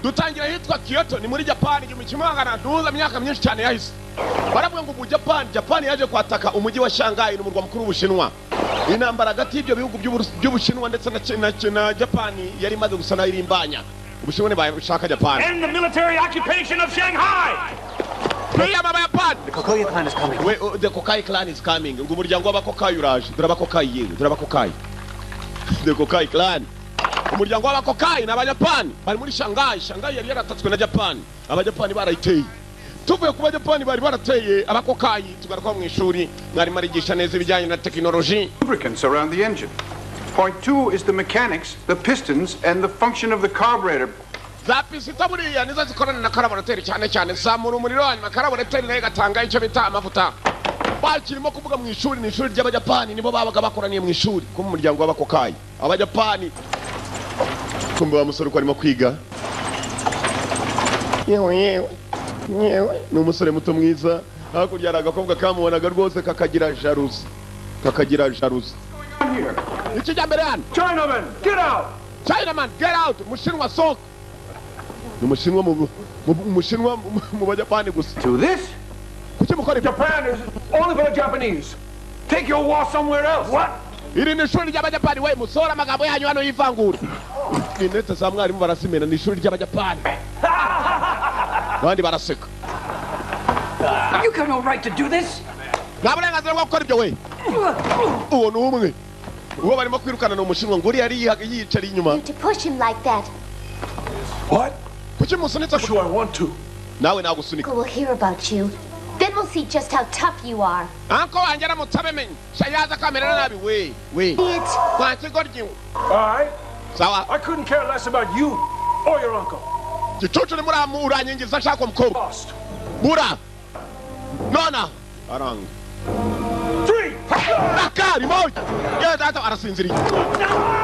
dutangira hitwa Kyoto ni muri Japan mu kimangana duza myaka myinshi cyane yahise baravuga ngo mu Japan yaje kwataka umujyi wa Shanghai n'umurwa mukuru w'Ubushinwa intambara hagati y'ibyo bihugu by'Ubushinwa ndetse na Japan yari maze gusana irimbanya Ubushinwa ne bashaka Japan and the military occupation of Shanghai. The Kokai clan is coming. The Kokai clan is coming. Ngo umuryango w'abakokai uraje. Dore abakokai yewe, dore abakokai. The Kokai clan. Umuryango w'abakokai n'abajapani bari muri Shanghai. Shanghai yari yaratatswe na Japan. Abajapani barayiteye. Tuvuye ku bajapani bari barateye abakokai tugaruka mu ishuri mwari marigisha neza ibijyanye na technology. Lubricants around the engine. Point 2 is the mechanics, the pistons and the function of the carburetor. Zapisita buriya nizo zikorana na carburetor cyane zamura umuriro hanyuma carburetor nayo gatanga icyo bita amavuta bakirimo kuvuga mu ishuri ni ishuri ry'abajapani nibo babaga bakoraniye mu ishuri ku muryango w'abakokai abajapani kumbe wa musore ko arimo kwiga yewe ni umusore muto mwiza hakurya hari agakobwa kamubonaga rwose kakagira jaruzi iki jya mbere hano Chinaman, get out! Chinaman, get out! Mushinwa soka Umushinwa mu bajapani gusa. To this? Kuki mukora Japan is only for the Japanese. Take your war somewhere else. What? Iri ni shuri ry'abajapani we musora amagambo yanyu hano yivangura. Inete za mwarimu barasimena ni shuri ry'abajapani. Bandi baraseka. You got no right to do this. Naburenganzira bwo gukora ibyo we. Uwo ni umwe. Uwo barimo kwirukana no mushinwa ngo uri yari yicari inyuma. To push him like that. What? Kuki musunitse Sure I want to. Nawe nagusunika. We'll hear about you. Then we'll see just how tough you are. Anko wanjye mutabemenye. Shayaza kamera nabi we. It. Kwa kigoryi. All right. Sawa. I couldn't care less about you or your uncle. Gicucu ni muramu uranyingiza shaka umukobwa. Lost. Mura. Nona. Aranga. 3. Nakari moja. Ye data arasinziriye.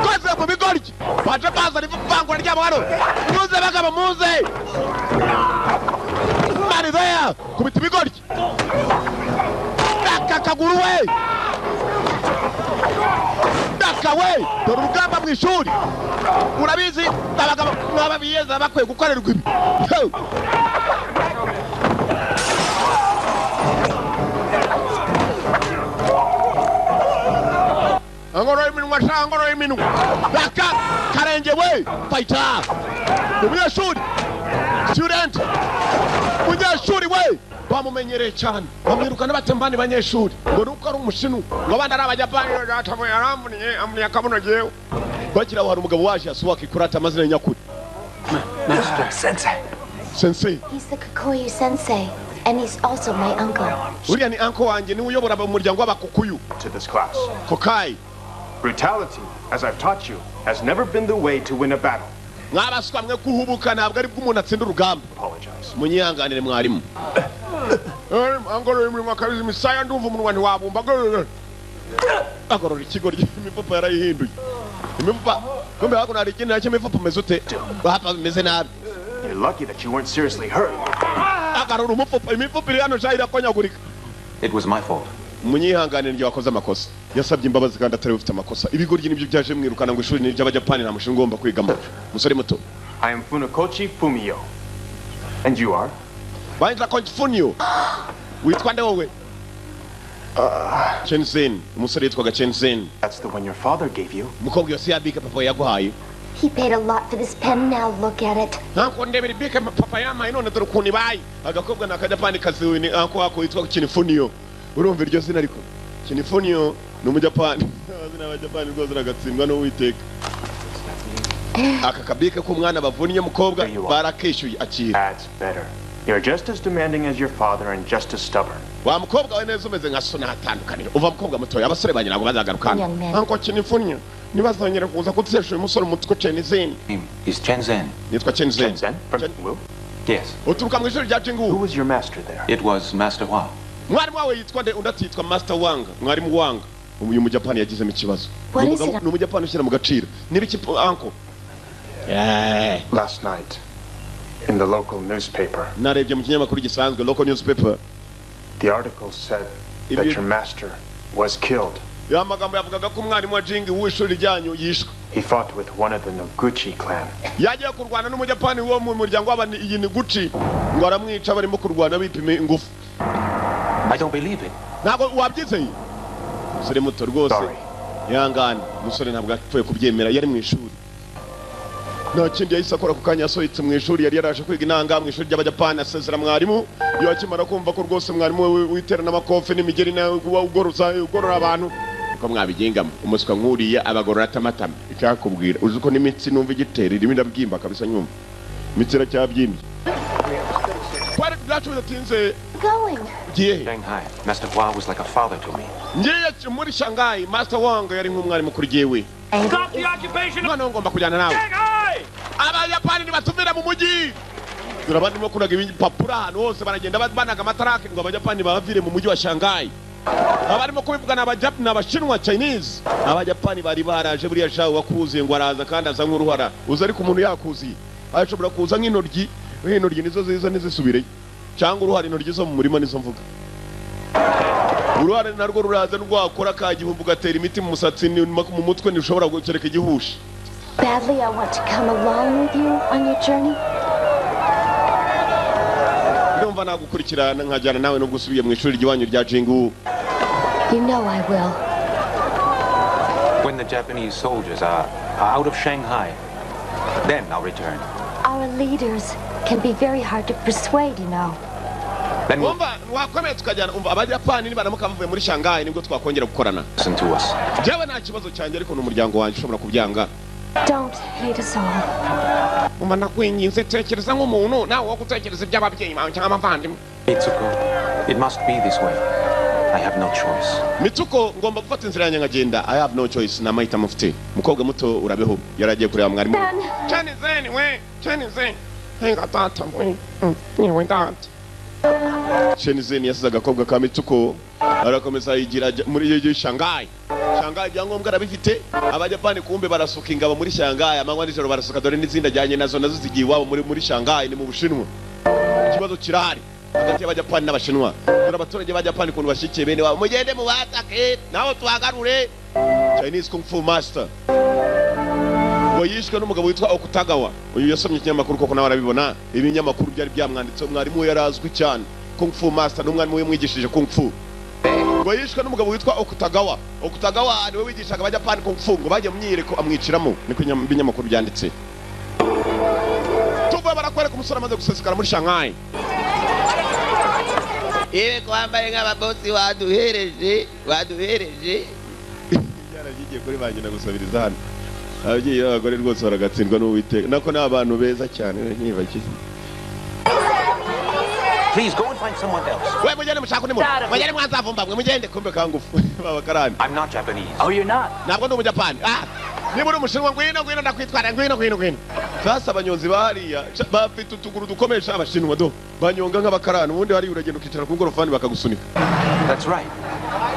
Koze mu bigoryi. Baje baza rivangwa ryabo hano. Muze bagabo muze. Mari there. Kubita ibigoryi. Kaguru we. Daka we. Dore urugamba mu ishuri. Urabizi abagabo n'ababiyeza bakwiye gukorerwa ibi. Angoro iminwa Daka karenge we fighter umunyeshuri student umunyeshuri we bamumenyereye cyane bamwirukana batembane banyeshuri ngo nuko ari umushinwa ngo abandi ari abajapani yatamuye amuniye akabuno jewe bagira hari umugabo waje asuwaka ikurata amazina nyakuri Master Sensei. He's the Kikoyu sensei. And he's also my uncle. Uriya ni uncle wanjye ni uyobora umuryango w'abakukuyu To this class. Kokai. Brutality, as I've taught you, has never been the way to win a battle. Mwabaswa mwe kuhubuka ntabwo ari bwo umuntu atsinda urugamba. Apologize. Munyihanganire mwarimu. Angoro iminwa kabizi misaya ndumva umunwa ntiwabumba. Agorora ikigo ry'imifupa yarayihinduye. Imifupa kumbe hako nari ikintu nacyo imifupa meze ute? Hapa meze nabi. You're lucky that you weren't seriously hurt. Agarura imifupa iri hano shahira konyagurika. It was my fault. Munyihanganire njye wakoze amakosa. Yasabye imbabazi kandi atari ufite amakosa. Ibigoryi nibyo byaje mwirukana ngo ishuri ni ry'abajapani nta mushinga ngomba kwigamo. Musore muto. I am Funakoshi Fumio. And you are? Baita Funyo. Witwa nde wowe? Chenzen. Umusore yitwaga Chenzen. That's the one your father gave you. Mukobwa yose yabika papa yaguhaye. He paid a lot for this pen. Now look at it. Nako ndebera bika papa yamaye none dore ukuntu ibaye. Agakobwa nakajapani kaziwe ni anko wako yitwa Funyo. Urumva iryo zina ariko. Funyo ni umujapani. Abazina abajapani rwose ragatsindwa no witeka. Aka kabika ko mwana bavunnye mukobwa barakeshuye akira. That's better. You're just as demanding as your father and just as stubborn. Wa mukobwa we neza umeze nka sona hatandukanira. Uva mukobwa mutoya abasore banye ntabwo bazagarukana. Young man. Anko Funyo. Nibazongera kuza kutsesha umusore mutwe Chenzen. Is Chenzen. Nitwa Chenzen. Shenzhen? From Wu? Yes. Uturuka mu ishuri rya Who Jingu. was your master there? It was Master Wang. Mwarimu wawe yitwa nde undi yitwa Master Wang. Mwarimu Wang. Uyu mujapani yagizemo ikibazo. What is it? Ni umujapani ushyira mu gaciro. Nibiki anko? Last night, in the local newspaper, Narebye mu kinyamakuru gisanzwe local newspaper. the article said that you- your master was killed. ya magambo yavugaga ko umwarimu wa Jing w'ishuri ryanyu yishwe. He fought with one of the Noguchi clan. Yagiye kurwana n'umujapani wo mu muryango w'abani iyi Noguchi ngo aramwica barimo kurwana bipime ingufu. I don't believe it. Ntabwo wabyizeye. Musore muto rwose. Yangana, musore ntabwo apfuye kubyemera yari mu ishuri. Nta kindi yahise akora ku kanya yasohotse mu ishuri yari yaraje kwiga inanga mu ishuri ry'abajapani asezera mwarimu yakimara kumva ko rwose mwarimu we witerana amakofe n'imigeri na ugorora abantu uko mwabigengamo umuswa nkuriye abagorora atamatama icyakubwira uzi ko n'imitsi numva igitera irimo ndabyimba kabisa nyumva imitsi iracyabyimbye kwari byacu bidatinze Going. Shanghai. Master Hua was like a father to me. ngiye muri Shanghai Master Wang yari nk'umwarimu kuri jewe. Stop the occupation of None ngomba kujyana nawe. Shanghai! Abayapani nibatuvira mu mujyi. Turabandi mo kuraga ibipapuro ahantu hose baragenda banaga amatarake ngo abajapani bavire mu mujyi wa Shanghai. Abarimo kubivugana abajapani n'abashinwa Chinese. Abajapani bari baraje buriya shaho wakuzuye ngo araza kandi aza nk'uruhara. Uza ariko umuntu yakuziye. Ashobora kuza nk'inoryi, nk'inoryi nizo ziza nizisubire. Cyangwa uruhara inoryi zo mu murima nizo mvuga. Uruhare narwo ruraza rwakora kagihumbu gatera imiti mu musatsi mu mutwe nishobora gukereka igihushi. Badly, I want to come along with you on your journey. Ndumva nagukurikirana nkajyana nawe no gusubiye mu ishuri ry'iwanyu rya Jingu. You know I will. When the Japanese soldiers are out of Shanghai, then I'll return. Our leaders can be very hard to persuade, you know. Then we'll Umva wakomeye tukajyana umva abajapani nibaramuka bavuye muri Shanghai nibwo twakongera gukorana. listen to us. Jewe nta kibazo cyanjye ariko n'umuryango wanjye ushobora kubyanga. Don't hate us all. Umva nakwinginze tekereza nk'umuntu nawe wo gutekereza iby'ababyeyi bawe cyangwa abavandimwe. Mitsuko, it must be this way. I have no choice. Mitsuko ngomba gufata inzira yanjye nkagenda. I have no choice na mahitamo mfite. Mukobwa muto urabeho yaragiye kureba mwarimu. Chanizeni we, chanizeni. Henga tata we. Niwe tata. Chanizeni yasize agakobwa ka Mitsuko arakomeza yigira muri Shanghai. Shanghai byangombwa arabifite abajapani kumbe barasuka ingabo muri Shanghai amanywa n'ijoro barasuka dore n'izindi ajyanye nazo zigiye iwabo muri Shanghai ni mu Bushinwa. Ikibazo kirahari hagati y'abajapani n'abashinwa. Dore abaturage b'abajapani kuntu bashikiye bene wabo mugende mu batake naho twagarure. Chinese Kung Fu Master ngo yishwe n'umugabo witwa Okutagawa. Uyu yasomye ikinyamakuru koko nawe arabibona ibinyamakuru byari byamwanditseho mwarimu yarazwi cyane Kung Fu Master n'umwarimu we mwigishije Kung Fu. Ngo yishwe n'umugabo witwa Okutagawa. Okutagawa niwe wigishaga abajapani Kung Fu ngo bajye myireko amwiciramo niko ibinyamakuru byanditse. Tuva barakwereka umusore amaze gusesekara muri Shanghai. Kwambaye nk'ababosi waduhereje yaragiye kuri banjye nagusabiriza hano. Ababyeyi b'abagore rwose baragatsindwa n'Uwiteka nako n'abantu beza cyane nkibakize. Please go and find someone else. We mugende mushaka undi muntu. Mugende mwanzavumba mwe mugende kumbe kangufu. Babakarani. I'm not Japanese. Oh, you're not? Ntabwo ndi umujapani. Niba uri umushinwa ngwino ndakwitwara ngwino. Sasa abanyonzi bahariya bafite utuguru dukomesha abashinwa do. Banyonga nk'abakarani ubundi hari uragenda ukicara ku ngorofani bakagusunika. That's right.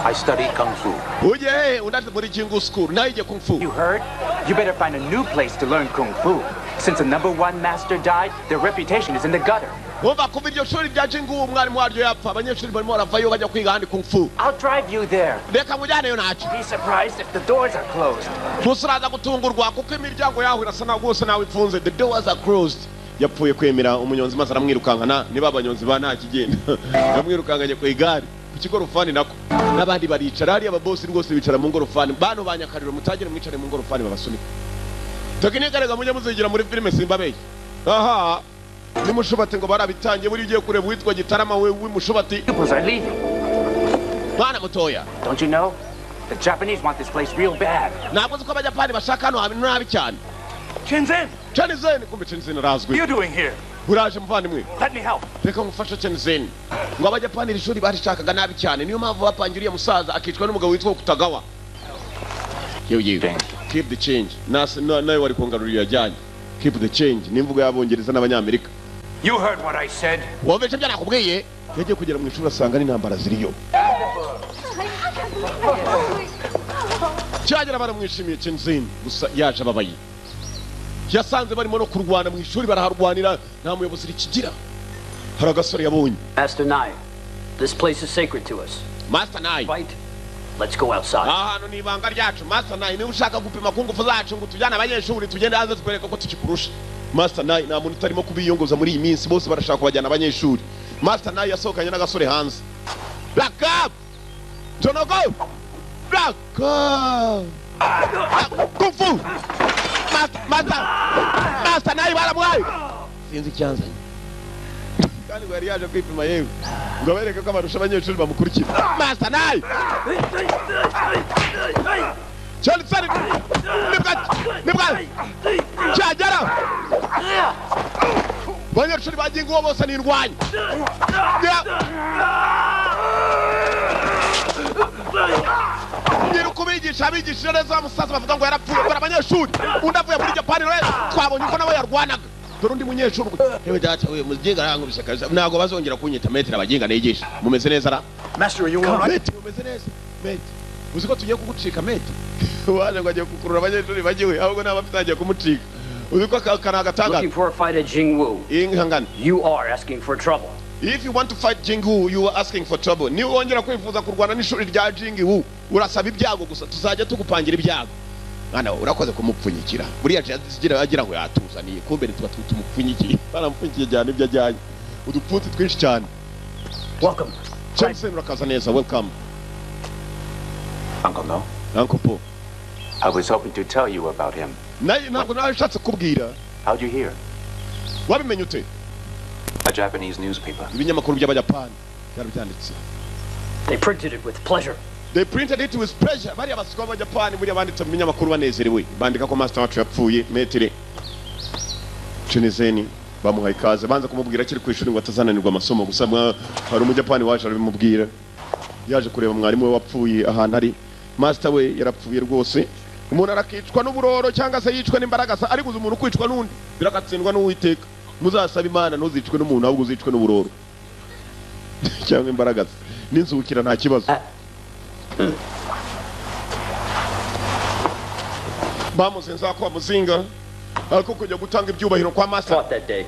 I studied Kung Fu. Uje undate muri Jingu School naije Kung Fu. You heard? You better find a new place to learn Kung Fu. Since the #1 master died, their reputation is in the gutter. Umva kuva iryo shuri rya Jingu umwarimu waryo yapfa abanyeshuri barimo baravayo bajya kwiga handi Kung Fu. I'll drive you there. Reka mujyaneyo nacu. Be surprised if the doors are closed. Musuraza gutungurwa kuko imiryango yaho irasa naho rwose nawe ifunze. The doors are closed. Yapfuye kwemera umunyonzi maze aramwirukankana niba abanyonzi ba nta kigenda. Yamwirukanganye ku igare ku kigorofani nako. N'abandi baricara ari ababosi rwose bicara mu ngorofani. Bano banyakariro mutagire mwicare mu ngorofani babasunika. Tekinike rega mujye muzigira muri filime Simbabeye. Aha. Ni mushubati ngo barabitangiye buri ugiye kureba witwa Gitarama we w'imushubati. Pupils are leaving. Bana mutoya. Don't you know? The Japanese want this place real bad. Ntabwo uzi ko abajapani bashaka hano habintu nabi cyane. Chinzen, Chanizeni kumbe Chanizeni what are razwi. you doing here? Uraje muvandimwe. Let me help. Reka ngufashe Chanizeni. Ngo abajapani iri shuri barishakaga nabi cyane niyo mpamvu bapangiriye musaza akicwa n'umugabo witwa Okutagawa. Yewe. Keep the change. Nawe wari kongarurira yajyanye. Keep the change. Nimvugo y'abongereza n'abanyamerika. You heard what I said. Wumvise ibyo nakubwiye? Yagiye kugera mu ishuri asanga n'intambara ziriyo. Cyagera baramwishimiye Chanizeni gusa yaje ababaye. Yasanze barimo no kurwana mu ishuri baraharwanira nta muyobozi rikigira. Hari agasore yabonye. Master Nye, this place is sacred to us. Master Nye. Fight Let's go outside. Hano ni ibanga ryacu. Master Nine niba ushaka gupima ku ngufu zacu ngo tujyane abanyeshuri tugende hanze twereka ko tukikurusha. Master Nine nta muntu utarimo kubiyongoza muri iyi minsi bose barashaka kubajyana abanyeshuri. Master Nine yasohokanye n'agasore hanze. Black up. Don't go. Black up. Kung Fu. Master Nine baramwaye. Sinzi icyanzanye. Kandi bari yaje kwipima yewe. Ngo bereke ko abarusha abanyeshuri bamukurikira. Master Nine. Chelsea. Nibwa. Chajara. Abanyeshuri bagingo bose nirwanya. Ngiye kubigisha abigisha neza musaza bavuga ngo yarapfuye bara abanyeshuri. Undavuye muri Japan rero twabonye uko nabo yarwanaga. Dore undi munyeshuri hewe data we muzinga rango bishaka ntago bazongera kunyita metero abaginga nigisha mumeze neza ra Master, are you all right? mumeze neza mate uziko tugiye kugucika mate waje ngo agiye kukurura abanyeshuri bagiwe ahubwo n'abafitangiye kumucika uziko kana gatanga Looking for a fight at Jingwu. ingangana You are asking for trouble. if you want to fight Jingwu you are asking for trouble ni wongera kwifuza kurwana n'ishuri rya Jingwu urasaba ibyago gusa tuzajya tugupangira ibyago Mwana urakoze kumupfunyikira buriya jazigira agira ngo yatuzaniye kumbe tuba tumupfunyikiye baramupfunyikiye cyane ibyo ajyanye udupfunsi twinshi cyane Welcome. Chelsea murakaza neza welcome Uncle No? Uncle Paul I was hoping to tell you about him. ntabwo nashatse kubwira How'd you hear? wabimenye ute A Japanese newspaper. ibinyamakuru by'abayapani byarabyanditse They printed it with pleasure. they printed it with pleasure bari abaswa b'abayapani muri abanditse mu binyamakuru banezerewe bandika ko master wacu yapfuye metere Chinezeni bamuhaye ikaze banza kumubwira kiri ku ishuri ngo atazananirwa amasomo gusa hari umujapani waje arabimubwira yaje kureba mwarimu we wapfuye ahantu ari master we yarapfuye rwose umuntu arakicwa n'uburoro cyangwa se yicwa n'imbaraga ari guza umuntu kwicwa n'undi birakatsindwa n'uwiteka muzasaba imana ntuzicwe n'umuntu ahubwo uzicwe n'uburoro cyangwa imbaraga n'inzukira nta kibazo bamuzenza kwa muzinga ariko kujya gutanga ibyubahiro kwa master Fought that day.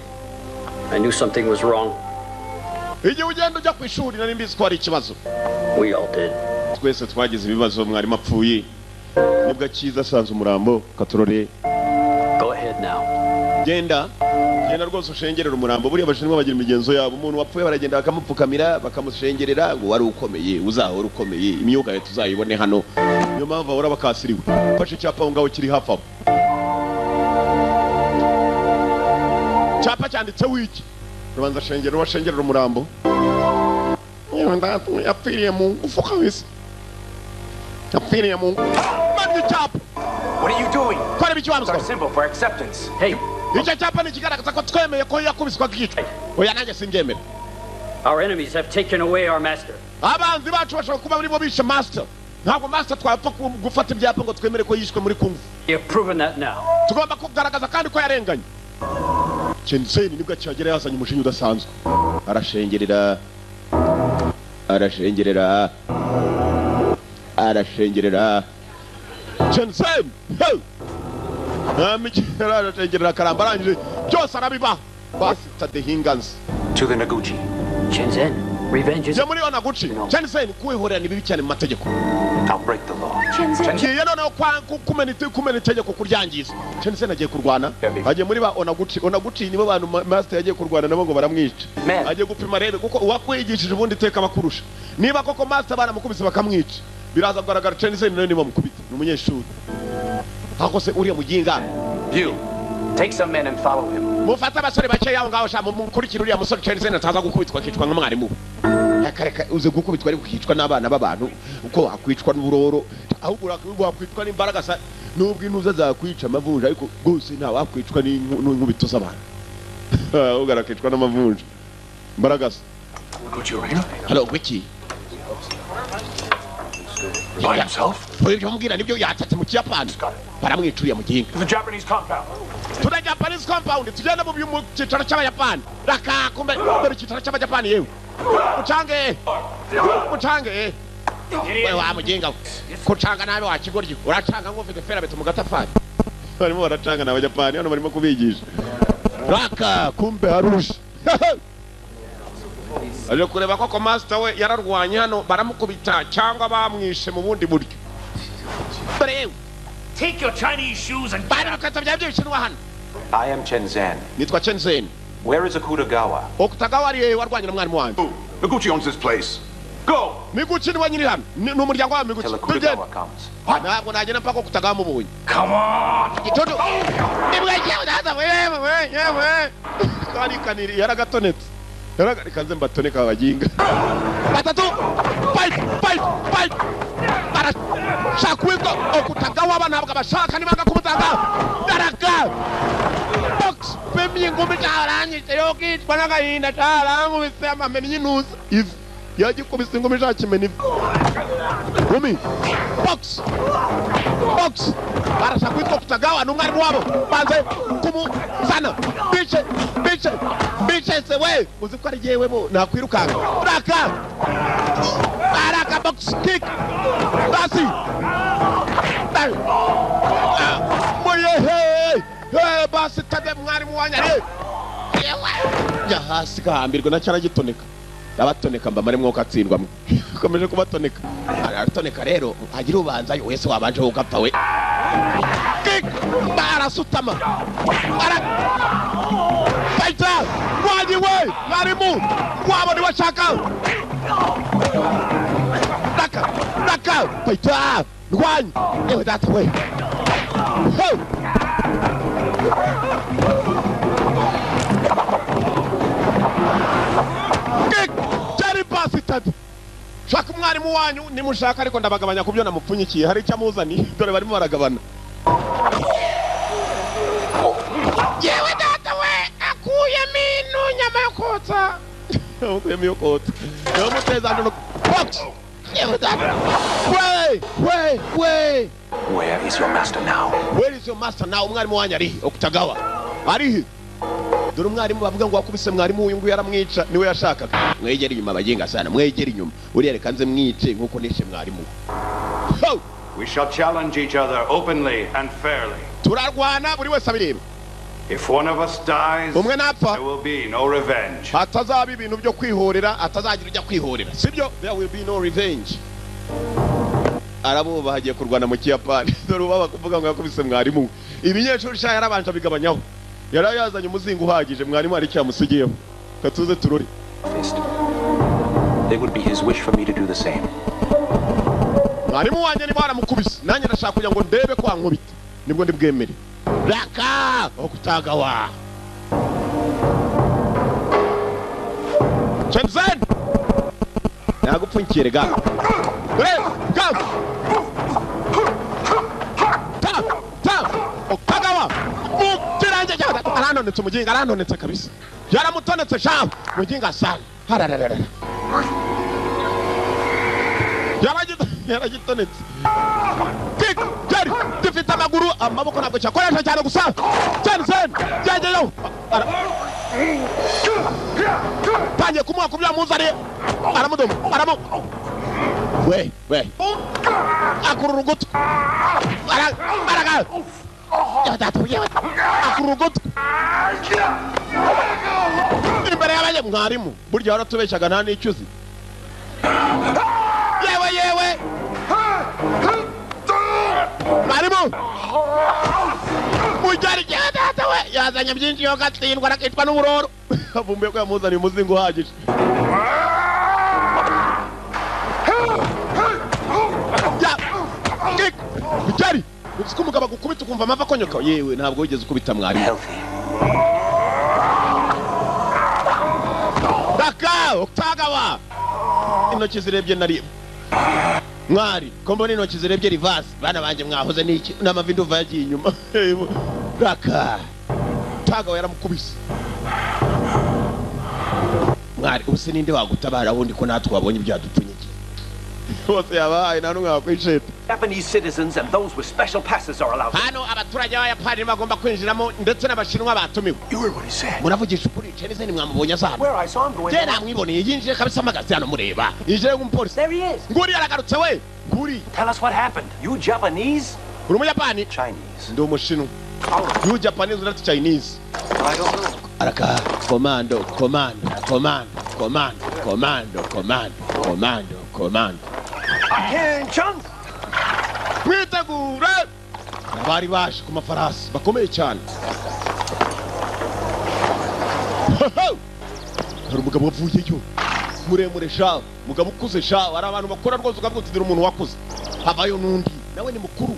I knew something was wrong. igihe ugenda ujya ku ishuri nari mbizi ko hari ikibazo We all did. twese twagize ibibazo mwarimu apfuye nibwo akiza asanze umurambo katurore Go ahead now. genda rwose ushengerera umurambo buriya abashinwa bagira imigenzo yabo umuntu wapfuye baragenda bakamupfukamira bakamushengerera ngo wari ukomeye uzahora ukomeye imyuga ye tuzayibone hano niyo mpamvu ahora bakasiriwe fashe icyapa aho ngaho kiri hafi aho cyapa cyanditseho iki rubanza washengerera umurambo yapfiriye mu mufuka wese yapfiriye mu mani icyapa. What are you doing? Kora ibiki It's our wamuswa symbol for acceptance. Hey, icyo cyapa ni kigaragaza ko twemeye ko yakubiswa kicwa oya nanjye simbyemera our enemies have taken away our master. abanzi bacu bashobora kuba barimo bishe master ntabwo master twapfa gufata ibyapa ngo twemere ko yishwe muri kungu You have proven that now. tugomba kugaragaza kandi ko yarenganye Chensei nibwo akihagera yazanye umushinga udasanzwe arashengerera Chensei arashengerera karamba arangije byose arabiba basita the hingans To the Noguchi. Shenzhen, revenge is... je muri Onaguchi Chensei kuwihorera ni bibi cyane mu mategeko I'll break the law. ngiye noneho kumena itegeko kuryangiza Chensei agiye kurwana agiye muri ba Onaguchi nibo bantu master yagiye kurwana nabo ngo baramwica agiye gupima rebe kuko uwakwigishije ubundi teka bakurusha niba koko master baramukubise bakamwica biraza kugaragara Chensei nawe niba mukubita ni umunyeshuri hako se uriya muginga You. Take some men and follow him. mufata abasore bake yaho ngaho sha mukurikira uriya musore Chensei ataza gukubitwa akicwa nk'umwarimu akareka uze gukubitwa ari kukicwa n'abana b'abantu uko akwicwa n'uburoro ahubwo wakwicwa n'imbaraga sa nubwo intuza zakwica amavunja ariko gose nta wakwicwa n'inkubito z'abantu ahubwo arakicwa n'amavunja imbaraga sa halo wiki By himself? ibyo mubwira nibyo yatatse mu Kiyapani baramwicuriye mu gihinga The Japanese compound. tuna Japanese compound tugenda mu cyicaro cy'abayapani raka kumbe dore cyicaro cy'abayapani yewe mucange wewe wa muginga kucanga nabe wa kigoryi uracanga ngo ufite ferabeto mu gatafari barimo baracanga n'abayapani hano barimo kubigisha raka kumbe harusha aje kureba ko master we yararwanye hano baramukubita cyangwa bamwishe mu bundi buryo. Take your Chinese shoes and get up. I am Chen Zan. Nitwa Chen Zan. Where is Akutagawa? Okutagawa ari warwanye na mwarimu wanjye. Noguchi owns this place. Go! Miguchi ni wanyiri hano. Ni umuryango wa Miguchi. Till Akutagawa comes. Ntabwo nagenda mpaka Okutagawa mubonye. Come on! Gitondo. Nibwagiye ndaza wewe. Kari kaniri yaragatonetse. Yaragarikanze mbatoneka abajinga. Batatu. Fight. Shakwingo Okutagawa banabwa bashaka nibanga kumutanga. Daraga. Box pemye ngumi cyaranye yoki Agahinde cyarangu bisema menye news if yagikubise ngumi cyakimeni ngumi box barasha kwitwa Okutagawa n'umwarimu wabo banze kumuzana bice se we uzi ko ari yewe bo nakwirukanga baraka box kick basi hey basi tade mwarimu wanyari ya hasi kahambirwa na cyara gitoneka abatoneka mbamare mwuka atsindwa komeje kubatoneka aratoneka rero agira ubanza yo wese wabanje ugapfa we barasutama fighter waji we mwarimu wabo ni washaka daka fighter rwanya ewe data we shaka umwarimu wanyu nimushaka ariko ndabagabanya kubyo namupfunyikiye hari icyo amuzani dore barimo baragabana yewe data we akuyemo inyama yo kotsa akuyemo yo kotsa yo muteza ndo box yewe data we Where is your master now? Umwarimu wanyu ari Okutagawa ari dore umwarimu bavuga ngo wakubise mwarimu uyu ngo yaramwica niwe yashakaga mwegera inyuma bagenga sana mwegera inyuma uri yerekanze mwice nkuko nishe mwarimu. We shall challenge each other openly and fairly. Turarwana buri wese abireba. If one of us dies, umwe napfa there will be no revenge. Atazaba ibintu byo kwihorera atazagira ujya kwihorera sibyo there will be no revenge. Arabo bahagiye kurwana mu Kiyapani dore baba kuvuga ngo yakubise mwarimu ibinyeshuri sha yarabanje bigabanyaho yarayazanye umuzingo uhagije mwarimu ari cyamusigiyeho katuze turori. It would be his wish for me to do the same. Mwarimu wanje ni baramukubise nanjye ndashaka kugira ngo ndebe kwa nkubita nibwo ndi bwemere raka Okutagawa Chenzen nagupfunkire ga Okutagawa mukiranje cyane aranonetse umuginga aranonetse kabisa yaramutonetse sha muginga sana harararara yaragitonetse kick jari dufite amaguru amaboko ntabwo cyakoresha cyane gusa Chenzen yageyo tanye kumuha kubya muzare aramudomo we akururugutu araga yatatuye akururugutu imbere y'abanye mwarimu burya waratubeshaga nta n'icyuzi yewe mwarimu mujyari cyadata we yazanye byinshi yo gatsindwa nakitwa n'uburoro avumbuye ko yamuzaniye umuzingo uhagije Jari uzi ko umugabo gukubita ukumva amava akonyoka yewe ntabwo wigeze ukubita mwarimu daka Okutagawa intoki zirebye nari mwari ko mbona intoki zirebye reverse bana banje mwahoze niki n'amavi nduva yagiye inyuma daka Okutagawa yaramukubise mwari ubuse ninde wagutabara wundi ko natwe wabonye ibyadupfunyiki bose yabaye nta n'umwe wakwisheta. Japanese citizens and those with special passes are allowed. Hano abaturage b'Abayapani bagomba kwinjiramo ndetse n'abashinwa batumiwe. You heard what he said. Muravugisha ukuri Chenzen mwamubonye azana. Where I saw him going. Jena mwiboneye yinjije kabisa magazi hano mureba. Yinjije nk'umupolisi. There he is. Nguri aragarutse we. Nguri. Tell us what happened. You Japanese? Uri Umuyapani? Chinese. Ndi Umushinwa. You Japanese not Chinese. I don't know. Araka commando. Attention! Mwitegure! Bari baje ku mafarasi bakomeye cyane. Hari umugabo wavuyeyo muremure sha, mugabo ukuze sha, hari abantu bakora rwose ukavutira umuntu wakuze. Habayo nundi nawe ni mukuru.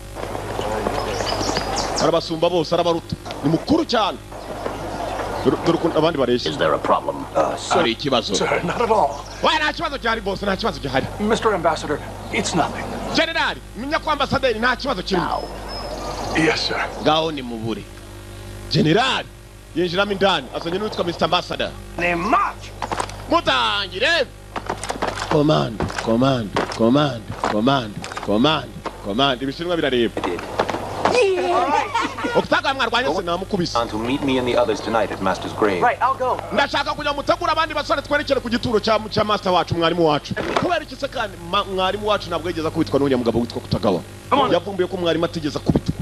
Arabasumba bose arabaruta. Ni mukuru cyane. Dore abandi bareshya. Is there a problem? Sorry, ikibazo. Sir, not at all. Why nta kibazo cyari boss, nta kibazo gihari. Mr. Ambassador, it's nothing. General, menya ko ambasaderi nta kibazo kirimo. Yes, sir. Ngaho ni mubure. General, yinjiramo indani, azanye n'uwitwa Mr. Ambassador. They march! Mutangire. Command. Ibishinwa birareba. Okutaka mwarwanye se namukubise. To meet me and the others tonight at Master's grave. Right, I'll go. Ndashaka kujya mutegura abandi basore twerekere ku gituro cya master wacu, mwarimu wacu. Kubera iki se kandi mwarimu wacu ntabwo yigeze kubitwa n'unya mugabo witwa Kutagawa. Yavumbuye ko mwarimu atigeze kubitwa.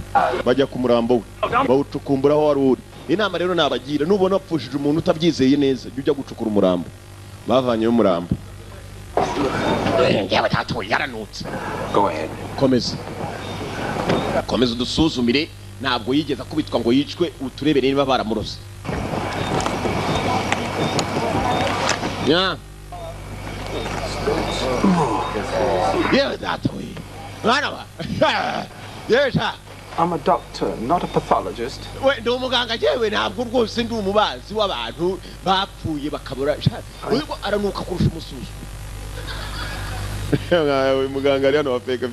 Bajya ku murambo we. Bawucukumbura aho wari uri. Inama rero nabagira, nubona wapfushije umuntu utabyizeye neza, ujya gucukura umurambo. Bavanye umurambo. Yawe tato yaranutse. Go ahead. Komeza udusuzumire, ntabwo yigeze kubitwa ngo yicwe, uturebere niba baramuroze. Yeah. Yeah, that way. Yes, I'm a doctor, not a pathologist. we ndi umuganga jewe ntabwo rwose ndi umubazi w'abantu bapfuye bakabura. Uko aranuka kurusha umususu. Muganga ari hano wa fake.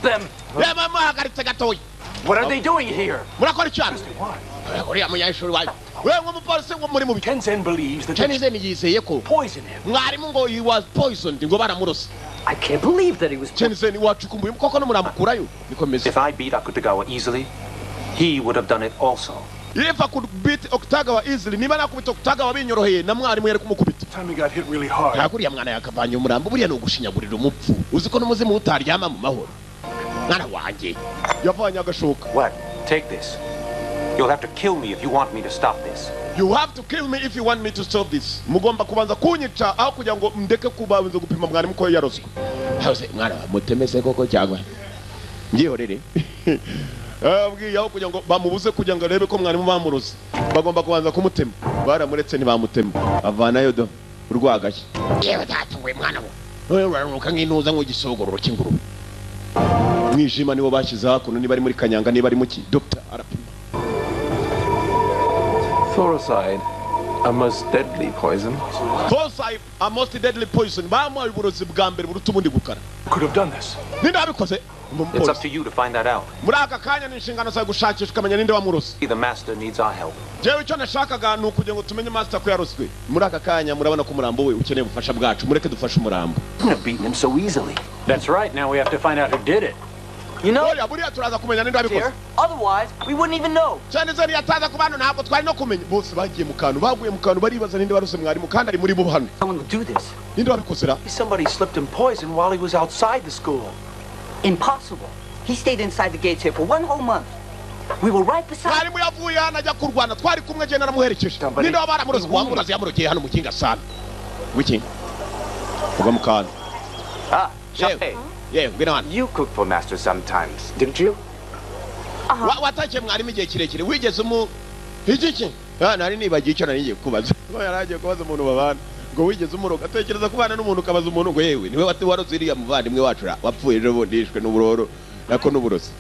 Them. Yeah, mama hagaritse gatoya. What are they doing here? Murakora cyane. Uriya munyeshuri wawe. Wewe nk'umupolisi ngo muri mu bice. Kenzen believes that Kenzen yizeye ko poison him. mwarimu ngo he was poisoned ngo baramurose. I can't believe that he was... Kenzen wacukumbuye koko n'umuramukurayo. Nikomeze. If I beat Akutagawa easily, he would have done it also. If I could beat Okutagawa easily, niba nakubita Okutagawa binyoroheye na mwarimu yari kumukubita. Time he got hit really hard. Yakuriya mwana yakavanye umurambo, buriya no gushinyagurira umupfu. Uzi ko n'umuzimu utaryama mu mahoro. Mwana wanjye yavanye agashoka. What? Take this. You'll have to kill me if you want me to stop this. You have to kill me if you want me to stop this. Mugomba kubanza kunyica aho kugira ngo ndeke kubanza gupima mwarimu ko yaroswe. Hose mwana mutemese koko cyangwa ngihorere. Abwiye aho kugira ngo bamubuze kugira ngo arebe ko mwarimu bamuroze. Bagomba kubanza kumutema. Baramuretse ntibamutema. Avanayo do urwagashye. Yewe tatwe mwana wo. Uraruka nk'intuza nk'igisogororo cy'ingurube. Mwijima nibo bashize hakuno, niba ari muri Kanyanga, niba ari muki Dr. arapima. Thoracide, a most deadly poison. Thoracide, a most deadly poison. Bamuhaye uburozi bwa mbere buruta ubundi gukara. Could have done this. Ninde wabikoze? It's up to you to find that out. Muri aka kanya ni inshingano zawe gushakisha ukamenya ninde wamuroze. The master needs our help. Jewe icyo nashakaga ni ukugira ngo tumenye master ko yaroswe. Muri aka kanya murabona ko umurambo we ukeneye ubufasha bwacu. Mureke dufashe umurambo. Couldn't have beaten him so easily. That's right. Now we have to find out who did it. You know, Oya buriya turaza kumenya ninde wabikoze. here, otherwise we wouldn't even know. Cyane zari yataza ku bantu ntabwo twari no kumenya. Bose bagiye mu kantu, baguye mu kantu baribaza ninde warose mwarimu kandi ari muri bo hano. Someone would do this. Ninde wabikoze ra? Somebody slipped him poison while he was outside the school. Impossible. He stayed inside the gates here for 1 whole month. We were right beside him. Mwarimu yavuye hano ajya kurwana, twari kumwe je naramuherekeje. Ninde wabaramuroze? Wamuroze yamurogeye hano mu kinga sana. Wiki. Uga mu kantu. Ah, Hey. Yeah, ngwino hano. you cooked for master sometimes, didn't you? Watache mwarimu igihe kirekire wigeze mu iki? Nari nibagiye icyo nari ngiye kubaza. Ngo yaragiye kubaza umuntu babana. Ngo wigeze umuroga atekereza kubana n'umuntu kabaza umuntu ngo yewe niwe waroze iriya muvandimwe wacu wapfuye ejo bundi yishwe n'uburoro nako n'uburozi.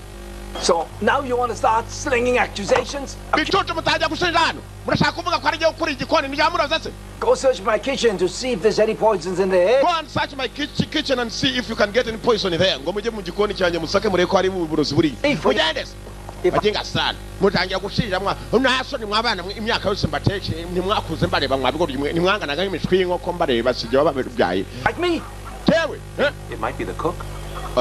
So now you want to start slinging accusations? Bicucu mutajya gushinja hano. Murashaka kuvuga ko ari giye gukora igikoni ntiyamuroze se? Go search my kitchen to see if there's any poisons in there. Go and search my kitchen and see if you can get any poison in there. Ngo mujye mu gikoni cyanjye musake mureko hari uburozi buri. Mugende. Baginga sana. Mutangira gushinja mwa. Ntasoni mwabana imyaka yose mbateke ntimwakuze mbareba mwabigoro nimwanganaga imishwi y'inko mbareba sije bababyaye. Like me. Tewe. It might be the cook.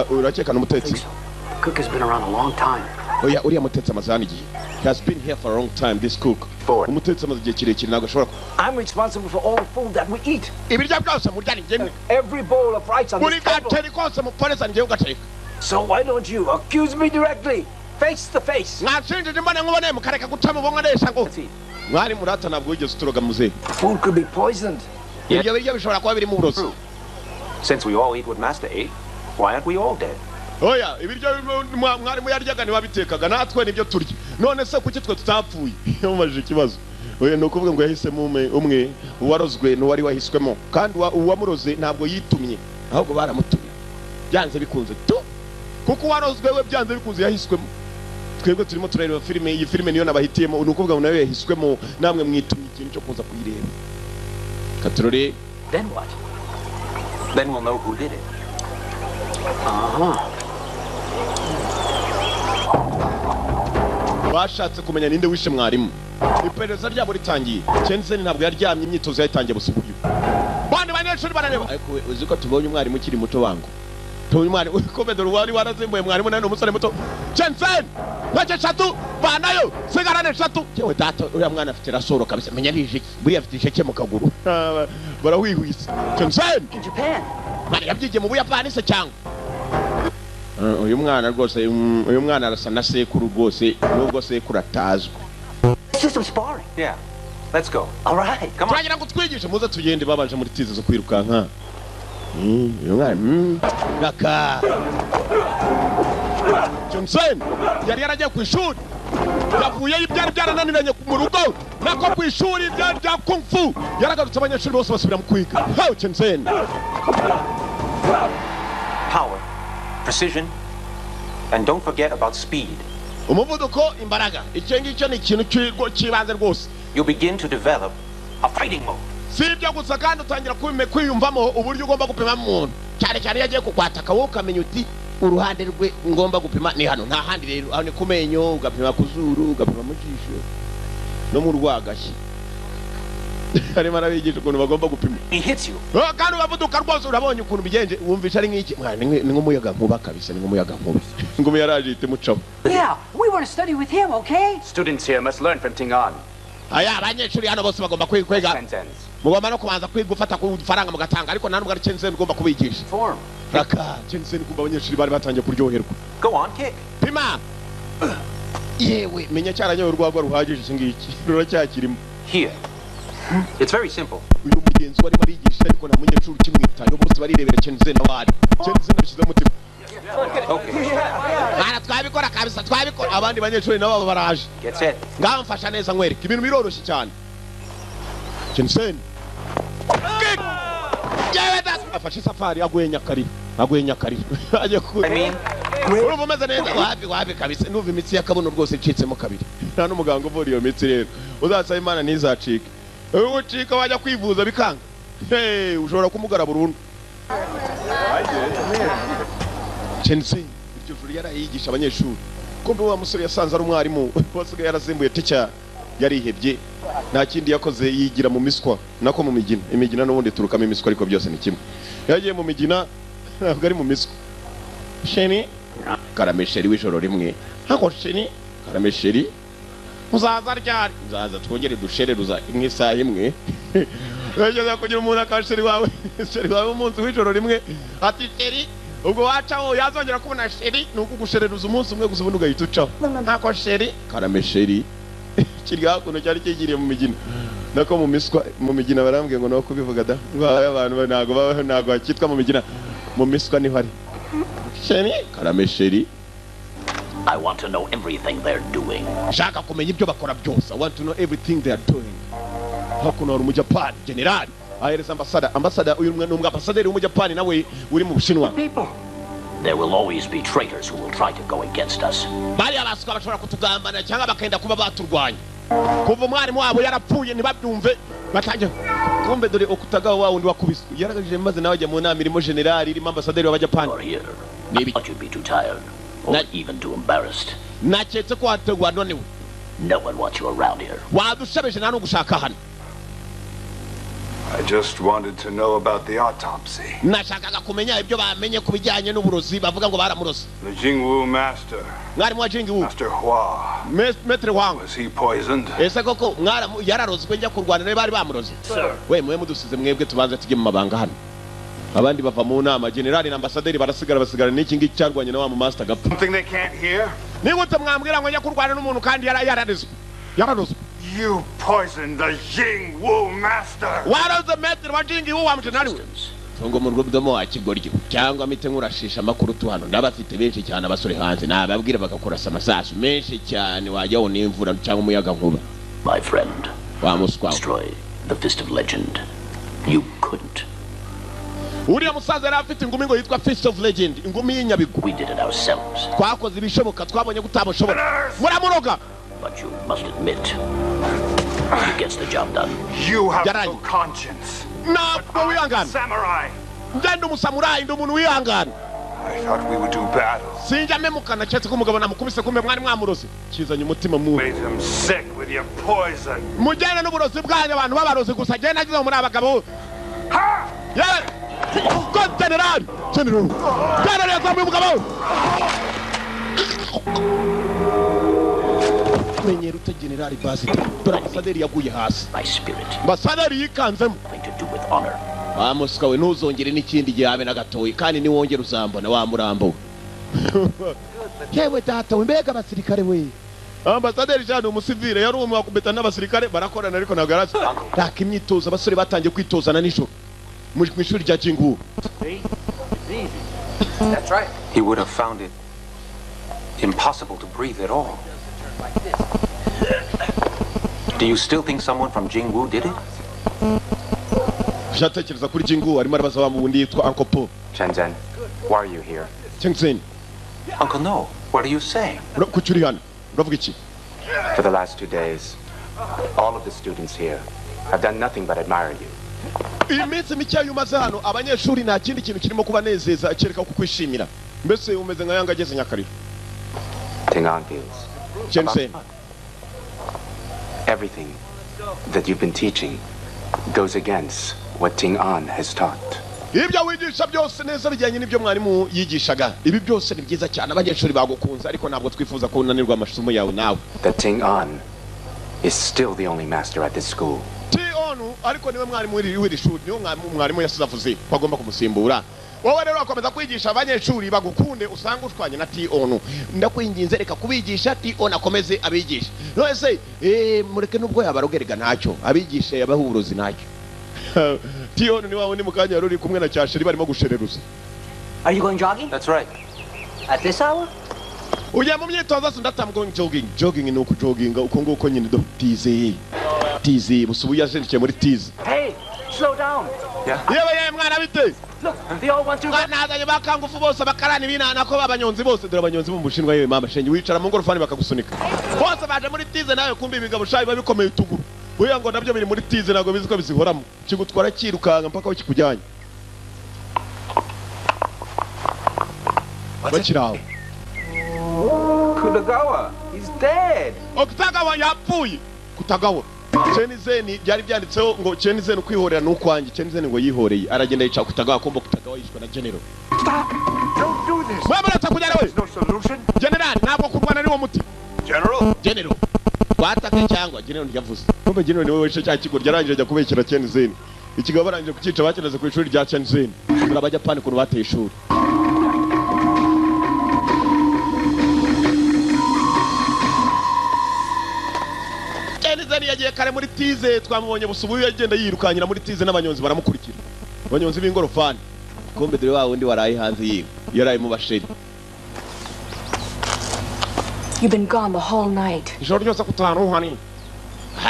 Urakeka n'umutetsi. The cook has been around a long time. Oya uriya mutetsi amazani igihe. He has been here for a long time, this cook. Umutetsi amaze igihe kirekire ntabwo ashobora. I'm responsible for all the food that we eat. Ibiryo byose muryani njemwe. Every bowl of rice on this table. Muri kose muporeza njye ugateka. So why don't you accuse me directly? Face to face. Nashinje mbona nkubone mukareka gutama bonga nesa ngo. Mwari murata ntabwo wigeze uturoga muzehe. Food could be poisoned. ibyo biryo bishobora kuba biri mu burozi. Since we all eat what Master ate, why aren't we all dead? Oya ibiryo mwarimu yaryaga ntibabitekaga natwe nibyo turya. None se kuki twe tutapfuye? Yumvaje ikibazo. Oya no kuvuga ngo yahisemo umwe uwarozwe n'uwari wahiswemo kandi uwamuroze ntabwo yitumye ahubwo baramutumye. Byanze bikunze tu kuko warozwe we byanze bikunze yahiswemo. Twebwe turimo turareba filime, iyi filime niyo nabahitiyemo ni ukuvuga ngo nawe yahiswemo namwe mwitumye ikintu cyo kuza kuyireba. Katurore. Then what? Then we'll know who did it. Bashatse kumenya ninde wishe mwarimu. Iperereza ryabo ritangiye. Jensen ntabwo yaryamye, imyitozo yayitangiye busuburyo. Bandi banyeshuri barareba. Ariko uzi ko tubonye umwarimu ukiri muto wangu. Tubonye umwarimu ukomedoro wari warazimbuye mwarimu nane umusore muto. Jensen! Baje shatu banayo sigarane shatu. Yewe data uriya mwana afite rasoro kabisa. Menya rije buriya afite isheke mu kaguru. Barawihwisa. Jensen! In Japan. Mari yabyige mu Buyapani se cyangwa? Uyu mwana rwose uyu mwana arasa na sekuru rwose nubwo sekuru atazwe. Let's do some sparring. Yeah. Let's go. All right. Come on. Twagira ngo twigishe muze tugende babanje muri tizi zo kwirukanka. Uyu mwana raka. Johnson yari yaragiye ku ishuri. Yavuye ibyari byarananiranye mu rugo. Nako ku ishuri bya kung fu. Yaragarutse abanyeshuri bose basubira mu kwiga. How Johnson? Power, precision, and don't forget about speed. Umuvuduko imbaraga. Icyo ngicyo ni ikintu cy'ibanze rwose. You begin to develop a fighting mode. Si ibyo gusa kandi utangira kwiyumvamo uburyo ugomba gupima umuntu. Cyane cyane yagiye kukwataka wowe ukamenya uti uruhande rwe ngomba gupima ni hano nta handi rero aho ni ku menyo ugapima ku zuru ugapima mu jisho no mu rwagashya. Harimo arabigisha ukuntu bagomba gupima. He hits you. Kandi ubavuduka rwose urabonye ukuntu bigenje wumvisha ari nk'iki ni nk'umuyaga nkuba kabisa ni nk'umuyaga nkuba. Ngome yaraje itemucaho. Yeah, we want to study with him, okay? Students here must learn from Tingan. Aya abanyeshuri hano bose bagomba kwega. Mugomba no kubanza kwiga ufata ku faranga mugatanga ariko nta nubwo ari Jensen ugomba kubigisha. Form. Raka Jensen kumba abanyeshuri bari batangiye kuryoherwa. Go on, kick. Pima. Yewe menya cyaranyoye urwagwa ruhagije ikingiki. Ruracyakirimo. Here. It's very simple. Uyu mugenzi wari barigisha ariko nta munyeshuri kimwitayo bose barirebera Jensen nawari. Jensen abishize mutima. Okay. Bana twabikora kabisa twabikora abandi banyeshuri nabo baraje. Get set. Ngamfasha neza nkwereka ibintu biroroshye cyane. Jensen. Kick. Jeweta afashe safari aguye nyakari. Aje ku. Urumva umeze neza wapi kabisa nuva imitsi y'akabuno rwose icitsemo kabiri. Nta n'umuganga uvura iyo mitsi rero. Uzasaba Imana ntizacike. Ucika wajya kwivuza bikanga. Ushobora kumugara burundu. Jensen iryo juru yarayigisha abanyeshuri. Kumbe wa musore yasanze ari umwarimu wasigaye yarazimbuye techa yarihebye nta kindi yakoze yigira mu miswa nako mu migina. Imigina n'ubundi turukamo imiswa ariko byose ni kimwe. Yagiye mu migina ntabwo ari mu miswa. Sheni karamesheri w'ijoro rimwe. Hako sheni karamesheri uzaza ryari uzaza twongere dushereruza nk'isaha imwe. Wajyaza kugira umuntu akasheri wawe sheri wawe umunsi w'ijoro rimwe ati sheri ubwo wacaho yazongera kubona sheri nuko gushereruza umunsi umwe gusa ubundi ugahita ucaho. Hako sheri karamesheri kirya hakuno cyari kigiriye mu migina nako mu miswa mu migina barambwiye ngo no kubivuga da abantu ntago bakitwa mu migina mu miswa ni hari sheri karamesheri. I want to know everything they're doing. Shaka kumenya ibyo bakora byose. I want to know everything they are doing. Hakuno hari umujapani general ahereza ambassador uyu ni umwambasaderi w'umujapani nawe uri mu Bushinwa. There will always be traitors who will try to go against us. Bari abaswa bashobora kutugambana cyangwa bakenda kuba baturwanya. Kuva umwarimu wabo yarapfuye ntibabyumve batangiye kumbe dore okutagaho wa wundi wakubiswe yaragajije maze nawe ajya mu nama irimo general irimo ambasaderi w'abajapani. Maybe you'd be too tired or even too embarrassed. Naketse ko wategwa nonewe. No one wants you around here. Wadushabeje nta no gushaka hano. I just wanted to know about the autopsy. Nashakaga kumenya ibyo bamenye ku bijyanye n'uburozi bavuga ngo baramuroze. The Jingwu master. Mwarimu wa Jingwu. Master Hua. Maître Huang. Was he poisoned? Ese koko mwarimu yararozwe njya kurwana nawe bari bamuroze. We mwe mudusize mwebwe tubanze tujye mu mabanga hano. Abandi bava mu nama general na ambassadeur basigara n'iki ngiki cyarwanye na wa mu master gapfa. Something they can't hear? Ni gute mwambwira ngo njya kurwana n'umuntu kandi yararozwe. You poisoned the Jing Wu master. What is the method wa Jing Wu wa mtunani? Ngo mu rw'domo akigoryo cyangwa mite nkurashisha makuru tu hano ndabafite benshi cyane abasore hanze nababwira bagakora samasasu menshi cyane wajya unimvura cyangwa umuyaga nkuba. My friend, destroy the Fist of Legend. You couldn't. Uriya musaza yari afite ingumi ngo yitwa Fist of Legend, ingumi y'inyabigu. We did it ourselves. Twakoze ibishoboka twabonye gutamushobora. Muramuroga. But you must admit, he gets the job done. You have no conscience. No, wihangana. Samurai. Ndende umusamurai ndi umuntu wihangana. I thought we would do battle. Sinjya memukana cyetse ko umugabo namukubise kumbe mwari mwamuroze. Kizanye umutima mu. Made him sick with your poison. Mujyana n'uburozi bwanyu abantu babaroze gusa je nagize muri abagabo. Ha! Yeah! God General! General! General yazamuye umugabo! Menyera ute General Basit. Dora Basaderi yaguye hasi. My spirit. Basaderi yikanzemo. To do with honor. Wamusika we ntuzongere n'ikindi gihe habe nagatoyi kandi ni wongera uzambona wa murambo. Yewe data we mbega abasirikare we. Ambasaderi cyane umusivile yari umwe wakubeta n'abasirikare barakorana ariko nagarasi. Raka imyitozo abasore batangiye kwitozana nijoro. Mu ishuri rya Jingu. That's right. He would have found it impossible to breathe at all. Do you still think someone from Jingwu did it? Jatekereza kuri Jingu arimo arabaza wa mundi yitwa Uncle Po. Shenzhen, why are you here? Shenzhen. Uncle No, what are you saying? Kuchuri hano. Uravuga iki? For the last 2 days, all of the students here have done nothing but admire you. Iminsi mike yumaze hano abanyeshuri nta kindi kintu kirimo kubanezeza kereka kukwishimira. Mbese umeze nka yanga ageze Nyakariro. Ting-an feels. Shenzhen. Everything that you've been teaching goes against what Ting-an has taught. Ibyo wigisha byose neza bijyanye n'ibyo mwarimu yigishaga. Ibi byose ni byiza cyane abanyeshuri bagukunza ariko ntabwo twifuza ko unanirwa amasomo yawe nawe. That Ting-an is still the only master at this school. T-onu ariko niwe mwarimu w'iri shuri niwe mwarimu yasize avuze ko agomba kumusimbura. Wowe rero akomeza kwigisha abanyeshuri bagukunde usanga ushwanye na T-onu. Ndakwinginze reka kubigisha T-onu akomeze abigisha. Nose mureke nubwo yabarogerega ntacyo abigisha yabahurozi ntacyo. T-onu ni wawe ni mukanya ruri kumwe na cyashiri barimo gushereruza. Are you going jogging? That's right. At this hour? Uya mu myitozo so I'm going jogging. Jogging ni ukujoginga uko nguko nyine do tize busubuye ajendikiye muri tize. Hey, slow down. Yeah. Yewe mwana bite? Look, they all want to. Nazanye bakangufu bose bakarani binana ko babanyonzi bose dore abanyonzi mu Bushinwa yewe mama shenye wicara mu ngorofani bakagusunika. Bose baje muri tize nawe kumbi ibigabo shayi babikomeye utuguru. Uya ngo nabyo biri muri tize nago bizi ko bizihoramo. Kigutwara kirukanga mpaka ukikujyanye. Bakiraho. Kutagawa, he's dead. Okutagawa yapfuye. Kutagawa. Chenizen byari byanditseho ngo Chenizen kwihorera n'ukwangi. Chenizen ngo yihoreye. Aragenda yica Kutagawa kombo Kutagawa yishwe na General. Stop! Don't do this! Wewe mara takujana wewe. No solution. General ntabwo kurwana niwo muti. General. Twatake cyangwa General yavuze. Kombo General niwe wishe cya kigo yarangije ajya kubekera Chenizen. Ikigabo barangije kukica bakeneze ku ishuri rya Chenizen. Muri abajapani kuno bateye ishuri. Chenizen yagiye kare muri tize twamubonye busubuye yagenda yirukanyira muri tize n'abanyonzi baramukurikira. Abanyonzi b'ingorofani. Kombe dore wawe ndi waraye hanze yiwe. Yaraye mu basheri. You've been gone the whole night. Ijoro ryose kutanu hani.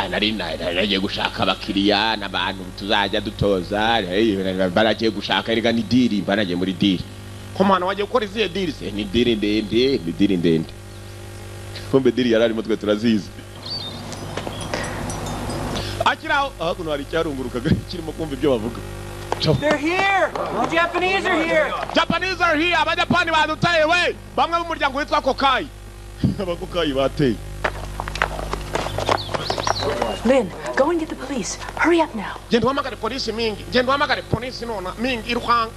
Nari nagiye gushaka abakiriya n'abantu tuzajya dutoza. Baragiye gushaka erega ni diri baragiye muri diri. Komana wagiye gukora izihe diri se ni diri ndende. Kombe diri yarari mu twe turazizi. Akiraho kuno hari cyarungurukaga kirimo kumva ibyo bavuga. They're here! The Japanese are here! Japanese are here! Abajapani badutaye we! Bamwe b'umuryango witwa Kokai. Abakokai bateye. Lynn, go and get the police. Hurry up now. Genda uhamagare polisi mingi. Genda uhamagare polisi nona mingi iruhanga.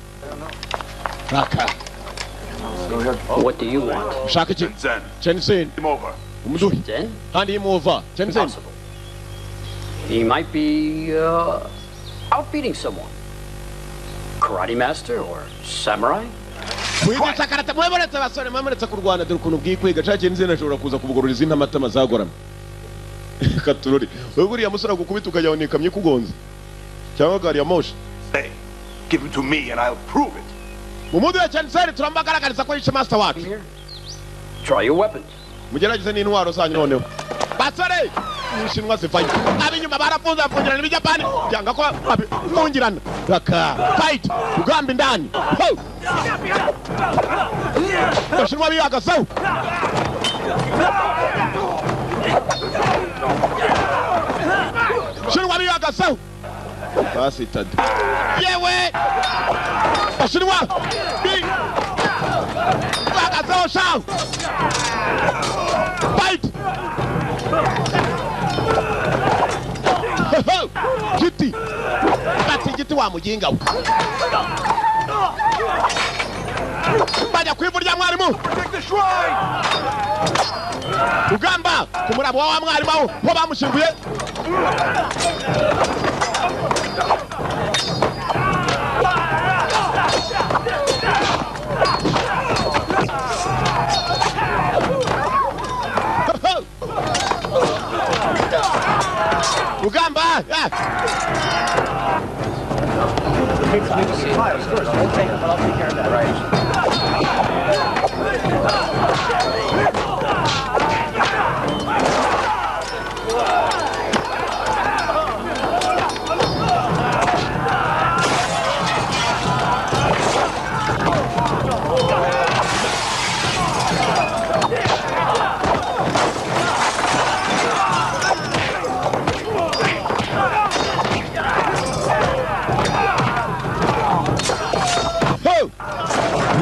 Raka. What do you want? Shaka Chenizen. Him over. Shenzhen? Hand him over. Chenizen. Impossible. He might be outbeating someone. Karate master or samurai? Kwigisha karate mwemeretse basore mwemeretse kurwana dore ukuntu bwikwiga cha Chenizen ashobora kuza kubugorora izindi amatama zagorama. katurori buriya musore gukubita ukajya unikamye kugonza cyangwa gari ya moshi. Hey, give him to me and I'll prove it. Mumudu ya chanseri turambagaragariza ko yishe master wacu. Try your weapons. Mugerageze n'intwaro zanyu noneho. Basore nishinwa zivayo abinyuma barafunza mfungirana n'ibijapani byanga ko mfungirana raka fight ugamba indani bashinwa biyagasaho shinwa biyagasaho basi tadi yewe bashinwa biyagasaho shao fight Giti ati giti wa muginga we bajya kwivurya mwarimu ugamba kumurabo wa mwarimu aho ho bamushinguye ugamba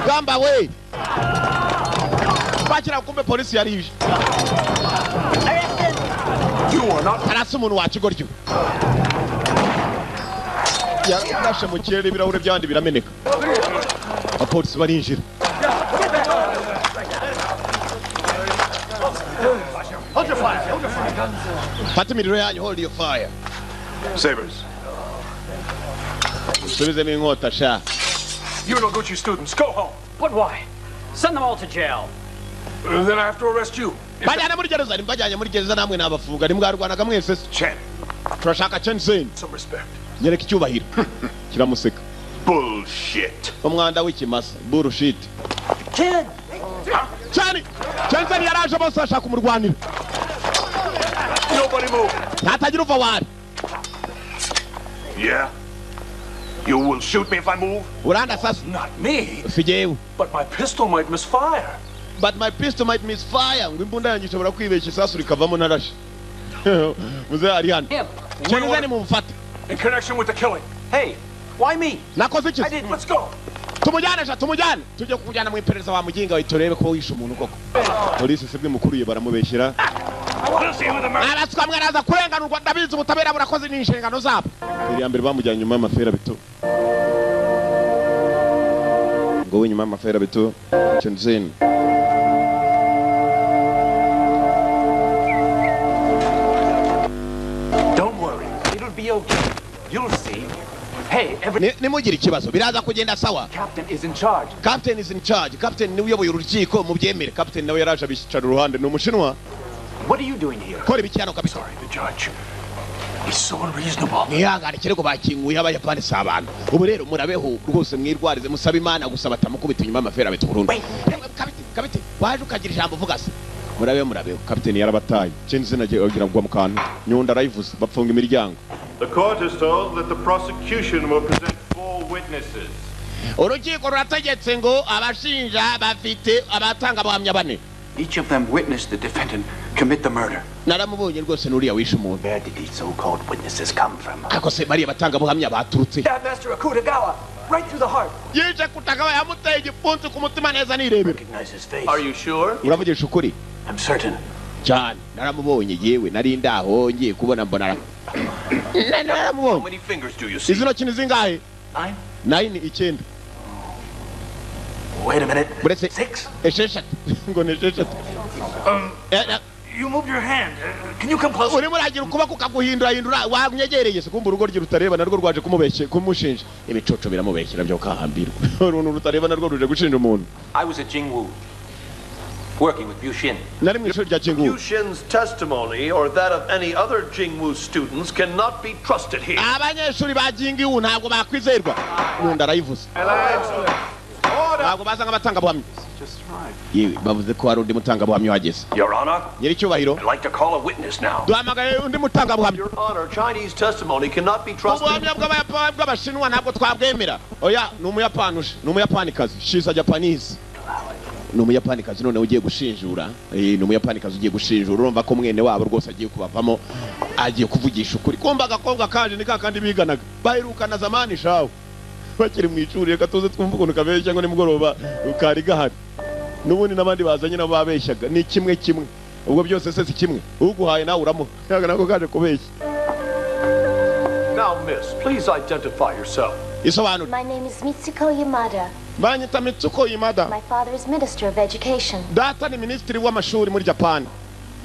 ugamba we bakira kumbe polisi yarije arasa umuntu wakigoryo yarashe mu kirere ibirahure by'abandi birameneka abapolisi barinjira fata imiriro yanyu, hold your fire. Sabers. Subizemo inkota sha. You Noguchi students, go home. But why? Send them all to jail. Then I have to arrest you. Bajyana muri gereza, bajyanye muri gereza namwe nabafunga, nimwarwanaga mwese. Chen. Turashaka Chen Sen. Some respect. Nyereka icyubahiro. Kiramuseka. Bullshit. Umwanda w'ikimasa. Bullshit. Chen. Chen. Chen Sen yaraje bose ashaka kumurwanira. Nobody move. Natagira uva wari. Yeah. You will shoot me if I move? Uranda sasa. Not me. Sijewe. But my pistol might misfire. But my pistol might misfire. Ngwimbunda yanjye ishobora kwibeshya isasu rikavamo narashi. Muze ari hano. Chen Sen mumufata. In connection with the killing. Hey, why me? Nakoze iki? I did. Let's go. Tumujyane sha tumujyane. Tujye kujyana mu iperereza wa muginga we turebe ko wishe umuntu koko. Polisi sibwe mukuriye baramubeshyira. Abatswa mwaraza kurenganurwa ndabizi ubutabera burakoze n'inshingano zabo. Iri ya mbere bamujyanye nyuma y'amafera bito. Ngo nyuma y'amafera bito. Chen Sen. Don't worry. It'll be okay. You'll see. Hey, Nimugire ikibazo biraza kugenda sawa. Captain is in charge. Captain is in charge. Captain niwe uyoboye urukiko mu byemere. Captain nawe yaraje abishicara uruhande n'umushinwa. What are you doing here? Kora ibikiyano kabisa. Sorry, the judge. He's so unreasonable. Nihangane kirego bakinguye abayapani sabana. Ubu rero murabeho rwose mwirwarize musaba Imana gusaba tamukubita nyuma y'amafera betu Burundi. Kapiteni waje ukagira ijambo uvuga se. Murabeho. Kapiteni yarabataye. Chen Sen agira ngo mu kantu. Nyunda arayivuze bapfunga imiryango. The court is told that the prosecution will present 4 witnesses. Urukiko rurategetse ngo abashinja bafite abatanga abahamya bane. Each of them witnessed the defendant commit the murder. Naramubonye rwose nuriya wishe umuntu. Where did these so-called witnesses come from? Ako se bariya batanga abahamya baturutse. That Master Akutagawa, right through the heart. Yije Kutagawa yamuteye igipfunsi ku mutima neza nirebera. Recognize his face. Are you sure? Uravugisha ukuri? I'm certain. Cyane naramubonye yewe nari ndaho ngiye kubona mbona How many fingers do you see? Izi ntoki ni zingahe? 9 icyenda. Wait a minute. 6 esheshatu ngo ni esheshatu. You moved your hand. Can you come closer? Uri muragira ukuboko kaguhindura wanyegereye se kumva urugo rye rutareba narwo rwaje kumubeshye kumushinja ibicoco biramubeshyira byo kahambirwa uruntu rutareba narwo ruje gushinja umuntu. I was at Jingwu. working with Bushin. nari mu ishuri rya Jingwu. Bushin's testimony or that of any other Jingwu students cannot be trusted here. Abanyeshuri ba Jingwu ntabwo bakwizerwa. Nunda arayivuze. Ntabwo baza nk'abatangabuhamya. Yewe bavuze ko hari undi mutangabuhamya wageze. Your Honor, Nyiricyubahiro. I'd like to call a witness now. Duhamagaye undi mutangabuhamya. Your Honor, Chinese testimony cannot be trusted. Ubuhamya bw'Abashinwa ntabwo twabwemera. Oya, ni umuyapanushe, ni umuyapanikazi. She's a Japanese. Ni umuyapanikazi none ugiye gushinjura. Ni umuyapanikazi ugiye gushinjura. Urumva ko mwene wabo rwose agiye kubavamo, agiye kuvugisha ukuri. Kumba agakobwa kanje ni kakandi biganaga. Bahirukana zamani shawo. Bakiri mu ishuri reka tuze twumva ukuntu kabeye cyangwa nimugoroba ukari gahari. Nubundi nabandi bazanye nabo babeshyaga ni kimwe ubwo byose se si kimwe uguhaye nawe uramo yaga nako kaje kubeshya. Now miss, please identify yourself. Isobanura. My name is Mitsuko Yamada. Banyita Mitsuko Yamada. My father is Minister of Education. Data ni Ministry w'amashuri muri Japan.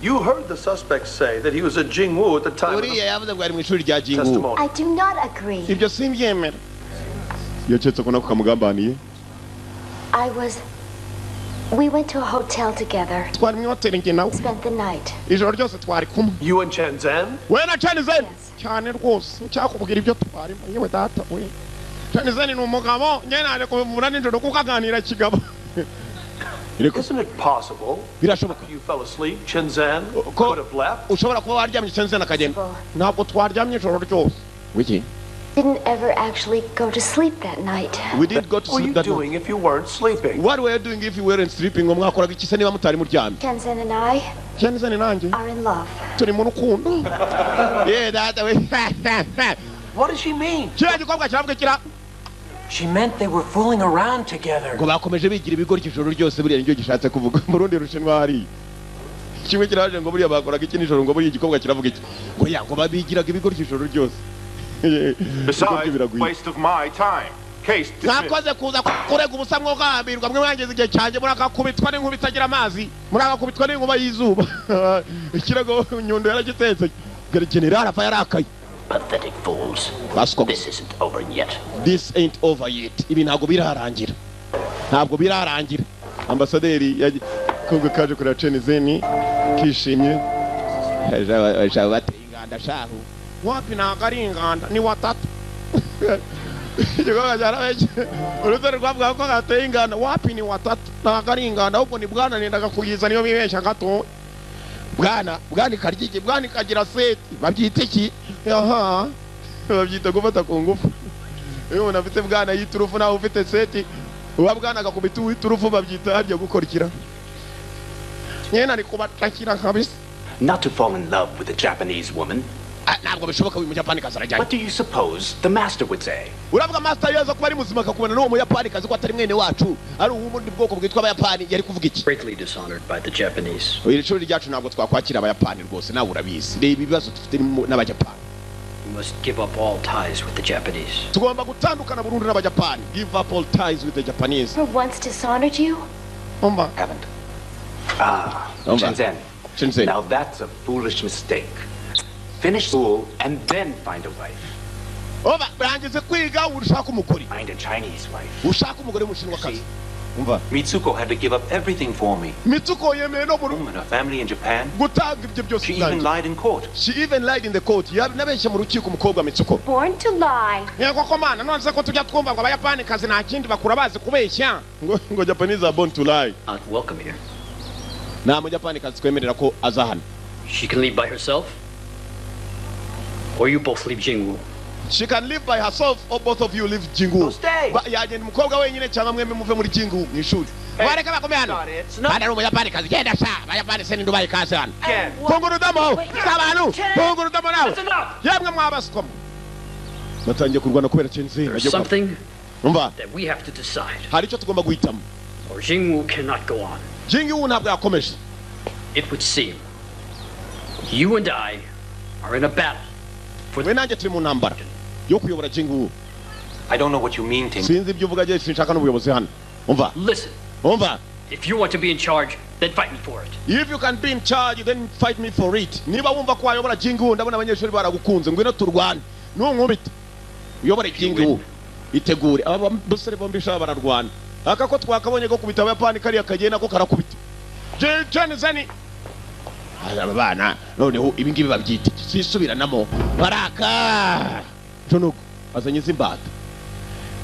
You heard the suspect say that he was a Jingwu at the time. Uriya yavuze ngo ari mu ishuri rya Jingwu. I do not agree. Ibyo simbyemera. Yacetse ko nako kamugambaniye. We went to a hotel together. Twari mu hotel nge nawe. Spent the night. Ijoro ryose twari kumwe. You and Shenzhen? We na Shenzhen. Cyane rwose. Cyakubwira ibyo twari yewe data we. Shenzhen ni umugabo nyene ari kumvura nijoro kukaganira kigabo. Isn't it possible? Birashoboka. You fell asleep, Shenzhen could have left. Ushobora kuba waryamye Shenzhen akagenda. Ntabwo twaryamye ijoro ryose. Wiki. Didn't ever actually go to sleep that night. We did go to sleep that night. What were you doing if you weren't sleeping? What were you doing if you weren't sleeping? Mwakoraga iki se niba mutari muryamye? Shenzhen and I are in love. Turi mu rukundo. Yeah, that way. What does she mean? Kira gikobwa cyabwe kira. She meant they were fooling around together. Ngo bakomeje bigira ibigori ijoro ryose buriya nicyo gishatse kuvuga. Mu rundi rushinwa hari. Kimwe kiraje ngo buriya bakoraga iki nijoro ngo buriya igikobwa kiravuga iki. Ngo ya ngo babigiraga ibigori ijoro ryose. Besides, waste of my time. Case dismissed. Nakoze kuza kurega ubusa mwogambirwa mwe mwangeze igihe cyanjye murakakubitwa n'inkuba itagira amazi murakakubitwa n'inkuba y'izuba ikirago nyundo yaragitetse general afa yarakaye. Pathetic fools. This isn't over yet. This ain't over yet. Ibi ntabwo birarangira. Ntabwo birarangira. Ambasaderi kobwa kaje kuri Shenzhen kishimye. Haje bateye inganda shahu. Wapi na kari inganda ni watatu. Igikorwa cyarabeje. Urutare rwavuga ko gateye inganda wapi ni watatu na kari inganda ahubwo ni bwana nendaga kuyiza niyo bibesha gato. Bwana karyige bwana kagira seti babyita iki? Aha. Babyita gufata ku ngufu. Iyo unafite bwana yiturufu nawe ufite seti uba bwana agakubita uwiturufu babyita harya gukorikira. Nyena ari kubatakira kabisa. Not to fall in love with a Japanese woman. What do you suppose the master would say? Uravuga master yaza kuba ari muzima akakubona n'uwo muyapani kazi ko atari mwene wacu ari uwundi bwoko bwitwa abayapani yari kuvuga iki? Greatly dishonored by the Japanese. Iri shuri ryacu ntabwo twakwakira abayapani rwose nawe urabizi. Reba ibibazo dufite n'abajapani. We must give up all ties with the Japanese. Tugomba gutandukana burundu n'abajapani. Give up all ties with the Japanese. For once dishonored you? Haven't. Shenzhen. Now that's a foolish mistake. Finish school and then find a wife. Brangize kwiga ushaka umugore. Find a Chinese wife. Ushaka umugore mushinwa kazi. Mitsuko had to give up everything for me. Mitsuko yemeye no buru. And her family in Japan. Gutanga ibyo byose. She even lied in court. She even lied in the court. Nabeshye mu rukiko umukobwa Mitsuko. Born to lie. Yego ko mana none se ko tujya twumva ngo abayapani kazi nta kindi bakura bazi kubeshya. Ngo Japanese are born to lie. Not welcome here. Na mu Japan kazi twemerera ko azahana. She can leave by herself. Or you both leave Jingwu. She can live by herself or both of you leave Jingwu. Stay. Yaje mukobwa wenyine cyangwa mwembe muve muri Jingwu mwishuri. Bareka bakomeye hano. Bana rumo yapani kazi genda sha. Bayapani se ndubaye kazi hano. Konguru damo. Sabanu. Konguru damo nawe. Yamwe mwabaskom. Batangiye kurwana kubera Shenzhen. There's something that we have to decide. Hari icyo tugomba guhitamo. Or Jingwu cannot go on. Jingwu ntabwo yakomeje. It would seem you and I are in a battle. We nanjye turi mu ntambara yo kuyobora Jingwu. I don't know what you mean, Tim. Sinzi ibyo uvuga je sinshaka n'ubuyobozi hano. Listen. If you want to be in charge, then fight me for it. If you can be in charge, then fight me for it. Niba wumva ko wayobora Jingwu ndabona abanyeshuri baragukunze ngwino turwane. Nunkubita. Uyobora Jingwu. Itegure. Aba busore bombi sha bararwana. Aka ko twakabonye ko kubita abayapani kari akagenda ko karakubita. Jensen aba bana noneho ibi ngibi babyita sisubiranamo baraka Jonuko azanye zimbata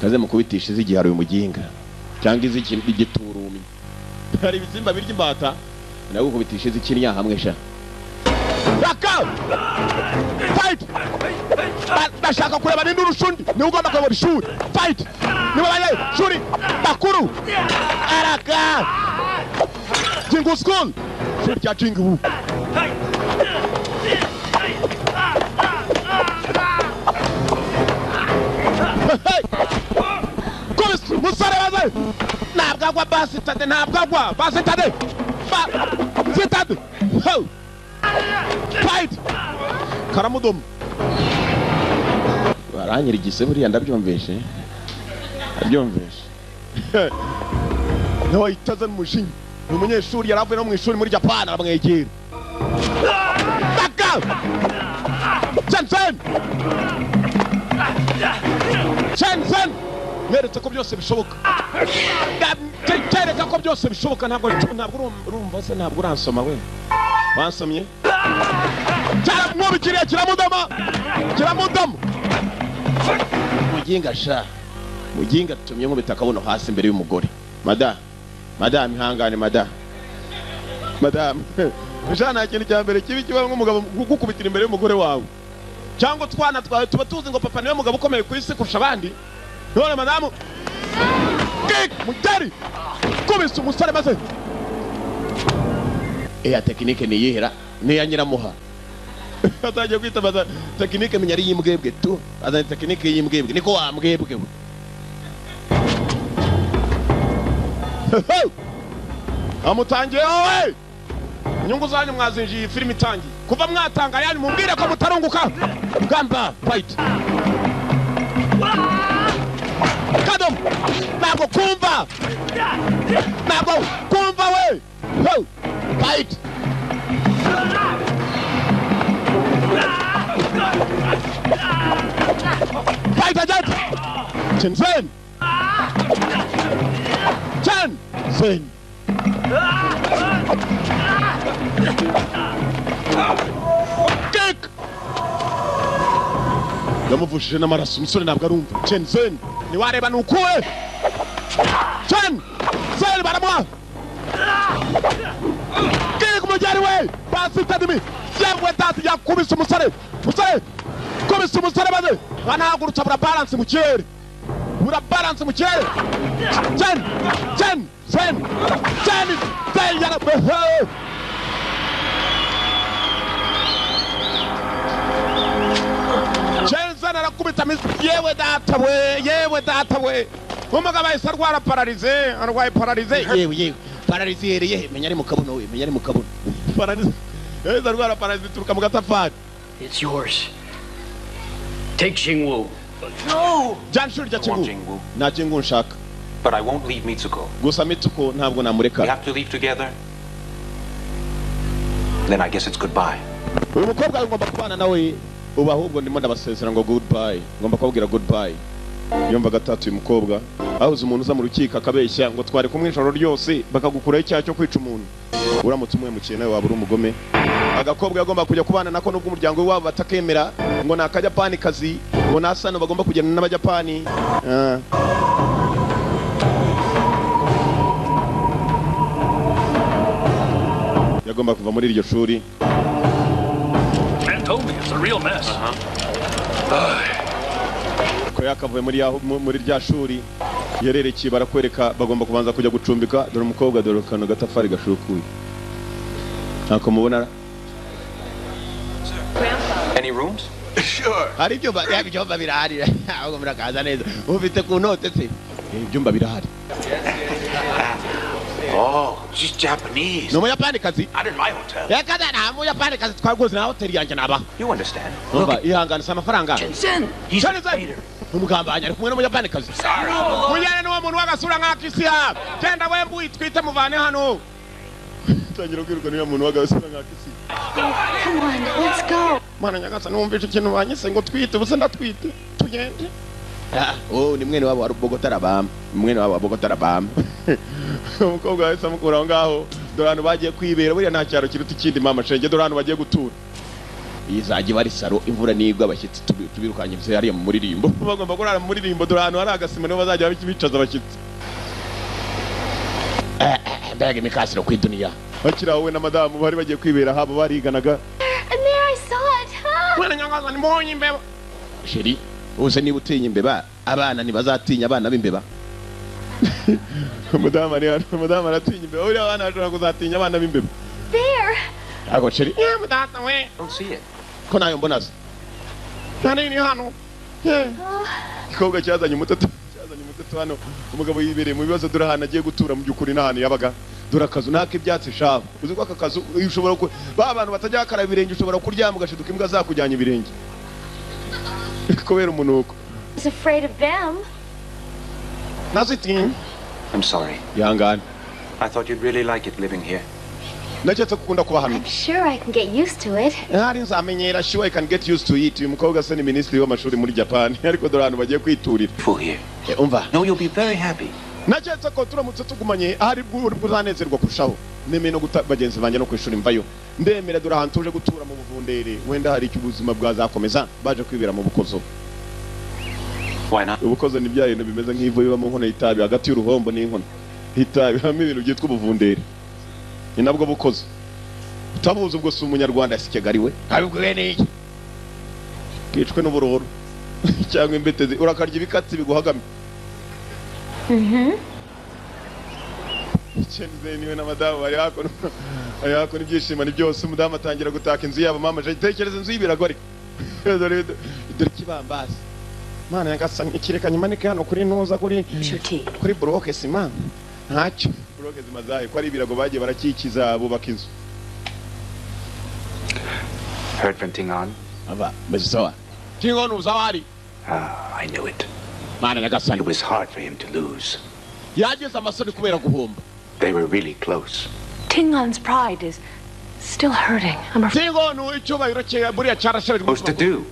kaze mukubitisha izigiharo uyu muginga cyangwa izikindi giturumi hari ibizimba birya imbata nawe ukubitisha izikinya hamwe sha Raka fight bashaka kureba nindi urushundi ni ugomba kubona ishuri fight ni babaye shuri bakuru araka Jingu school shuri cya Jingu Komis musare baze nabwagwa basitade nabwagwa basitade basitade ho fight karamudom baranyira igiseburi ndabyumveshe no itazan mushin umunyeshuri yaravuye no mu ishuri muri Japan aramwegera baka Jensen neretse ko byose bishoboka kereka ko byose bishoboka ntabwo urumva se ntabwo uransoma we wansomye cyamwubikiriye kiramudama muginga sha muginga tumye nkubita akabuno hasi imbere y'umugore madame ihangane madame Jana ikintu cya mbere kibi kiba nk'umugabo gukubitira imbere y'umugore wawe cyangwa twana twawe tuba tuzi ngo papa niwe mugabo ukomeye ku isi kurusha abandi none madamu mutari kubisa umusore maze ya tekinike ni yihera ni ya nyiramuha atagiye kwitabaza tekinike menya ari yimbwebwe tu azanye tekinike yimbwebwe niko wambwebwe amutangiye wowe inyungu zanyu mwazinjiye filime itangiye kuva mwatanga yanyu mumbwire ko mutarunguka gamba fight kadom ntabwo kumva we ho fight fight ajat Jensen kick yamuvushije n'amaraso umusore ntabwo arumva Jensen niwareba nukuwe Jensen baramwa kick mujari we basi tadimi yabwe tatu yakubise umusore kubise umusore baze banahagurutsa bura balance mu kirere Jensen yarabeho Jensen arakubita yewe data we umugabo ahise arwara arwaye pararize yewe pararize yereye menya ari mu kabuno pararize yahise arwara pararize turuka mu gatafari. It's yours. Take Jingwoo. No! Janshuri ya Jingwoo. Na Jingwoo nshaka. But I won't leave Mitsuko. Gusa Mitsuko ntabwo namureka. We have to leave together. Then I guess it's goodbye. Uyu mukobwa ngomba kubana nawe uba ahubwo ndimo ndabasezera ngo goodbye. Ngomba kubabwira goodbye. Yumva gatatu uyu mukobwa ahuze umuntu uza mu rukiko akabeshya ngo twari kumwe ijoro ryose bakagukuraho icyaha cyo kwica umuntu. Uramutse umwemukiye nawe waba uri umugome. Agakobwa yagomba kujya kubana nako nubwo umuryango wabo batakemera ngo nakajapani kazi ngo nasano bagomba kujyana n'abajapani. Yagomba kuva muri iryo shuri. Man told me it's a real mess. Ko yakavuye muri rya shuri yererekeye barakwereka bagomba kubanza kujya gucumbika dore umukobwa dore kano gatafari gashukuye. Ntako mubona. Any rooms? Sure. Hari ibyumba birahari. Ahubwo murakaza neza. Ufite ku note se. Ibyumba birahari. Oh, she's Japanese. No Muyapani kazi. Not in my hotel. Ya kada na Muyapani kazi twagoze na hotel yanjye naba. You understand? Umva ihangana sama faranga. Jensen, he's a traitor. Umugambanya ari kumwe no Muyapani kazi. Muyane no muntu wagasura nk'akisiya. Genda wembu itwite muvane hano. Tangira kwiruka niyo muntu wagasura nk'akisiya. Come on, let's go. Mana nyagasa numvise ikintu banyise ngo twite buze ndatwite. Tugende. Ni mwene wabo wa Bogota Rabam. Mwene wabo wa Bogota Rabam. Umukobwa wese amukura aho ngaho dorano bagiye kwibera buriya nta cyaro kiruta ikindi mama shenge dorano bagiye gutura izajye bari saro imvura nigwa abashyitsi tubirukanye bise hariya mu muririmbo bagomba kurara mu muririmbo dorano hari agasima niho bazajya bicaza abashyitsi mbega imikasiro ku iduniya bakira wowe na madamu bari bagiye kwibera habo bariganaga And there I saw it. Mwana nyangaza ni mbonye imbeba sheri uze niba utinya imbeba abana ntibazatinya abana b'imbeba madamu aratinya imbeba uriya abana bashobora kuzatinya abana b'imbeba There. Ako sheri mudata we Don't see it. ko nayo mbona se nani ni hano ikobwa cyazanye umutatu hano umugabo yibereye mu bibazo dore hano agiye gutura mu byukuri n'ahantu yabaga dore akazu naka ibyatsi shabo uzi ko aka kazu ushobora ba bantu batajya bakaraba ibirenge ushobora kuryama ugashiduka imbwa zakujyanye ibirenge kubera umunuko I was afraid of them. Nothing. I'm sorry. Yangana. I thought you'd really like it living here. Nachetse kukunda kuba hano. I'm sure I can get used to it. Hari nzamenyera sure I can get used to it. Uyu mukobwa se ni ministry w'amashuri muri Japan ariko dore hano bagiye kwiturira. Full here. Umva. No, you'll be very happy. Nachetse ko turamutse tugumanye ahari bw'uzanezerwa kurushaho. Neme no bagenzi banjye no kwishuri mvayo. Ndemera dore ahantu tuje gutura mu buvundere. Wenda hari icyo ubuzima bwazakomeza baje kwibera mu bukozo. Why not? Ubukozo ni byaye bimeze nk'ivu biba mu nkono y'itabi hagati y'uruhombo n'inkono. Itabi hamwe ibintu byitwa ubuvundere. Ni nabwo bukozo. Utabuze ubwo si umunyarwanda sikegari we. Abibwiwe n'iki? Kicwe n'uburoro. Cyangwa imbetezi urakarya ibikatsi biguhagame. Chenze niwe na madamu bari hako n'ibyishimo ni byose umudamu atangira gutaka inzu yabo mama je tekereza inzu y'ibiragore. Dore kibambasi. Mana yagasanye ikirekanye manike hano kuri noza kuri bloke sima. Ntacyo bloke zimazaye ko ari ibirago bagiye barakikiza bubaka inzu. Heard from Tingon? Aba bezawa. Tingon uzawari. I knew it. Mana yagasanye. It was hard for him to lose. Yageze amasoni kubera guhomba. They were really close. Tingon's pride is still hurting. I'm afraid. Tingon icyubahiro cye buriya cyarashaje. What's to do?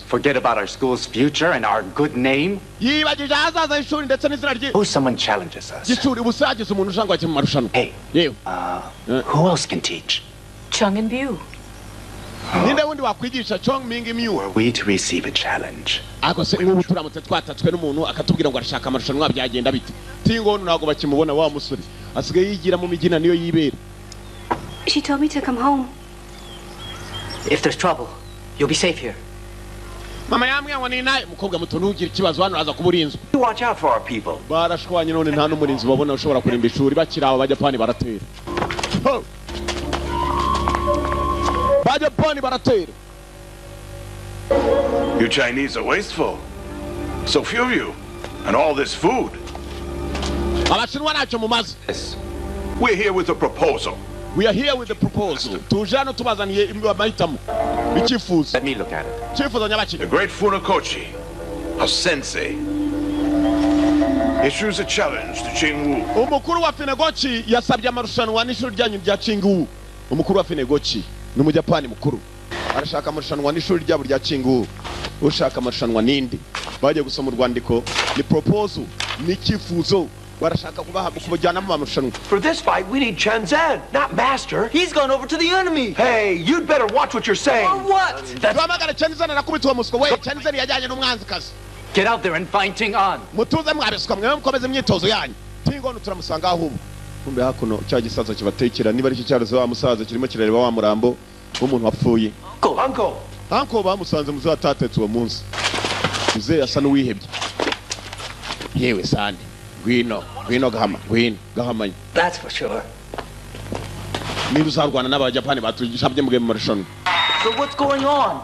Forget about our school's future and our good name? Who's someone challenges us? Hey, who else can teach? Chung and Biu. Were we to receive a challenge? She told me to come home. If there's trouble, you'll be safe here. Mama yambwiye ni naye mukobwa muto nugira ikibazo hano aza kuburinzwe. Watch out for our people. Barashwanye none nta n'umurinzi babona ushobora kurimba ishuri bakira abo bajapani baratera. Bajapani baratera. You Chinese are wasteful. So few of you. And all this food. Abashinwa ntacyo mumaze. We're here with a proposal. We are here with the proposal. Tujano tubazaniye amahitamo. Ikifuzo. Let me look at it. Kifuzo nyabaki. The great Funakoshi, our sensei, issues a challenge to Chingwu. Umukuru wa Funakoshi yasabye amarushanwa n'ishuri ryanyu rya Chingwu. Umukuru wa Funakoshi ni umujapani mukuru. Arashaka amarushanwa n'ishuri ryabo rya Chingwu. Ushaka amarushanwa nindi. Baje gusoma urwandiko ni proposal ni kifuzo. For this fight, we need Chen Zhen, not Master. He's gone over to the enemy. Hey, you'd better watch what you're saying. Or what? Get out there and find Tingon. Kumbe hakuno cya gisaza kibatekera niba ari cyo cyaraze wa musaza kirimo kirareba wa murambo w'umuntu wapfuye. Uncle bamusanze muzo atatetse uwo munsi. Muze asa n'uwihebye. Yewe sande. Gwino gahama. That's for sure. Niruzarwana n'abajapani batujishabye mu marushanwa. So what's going on?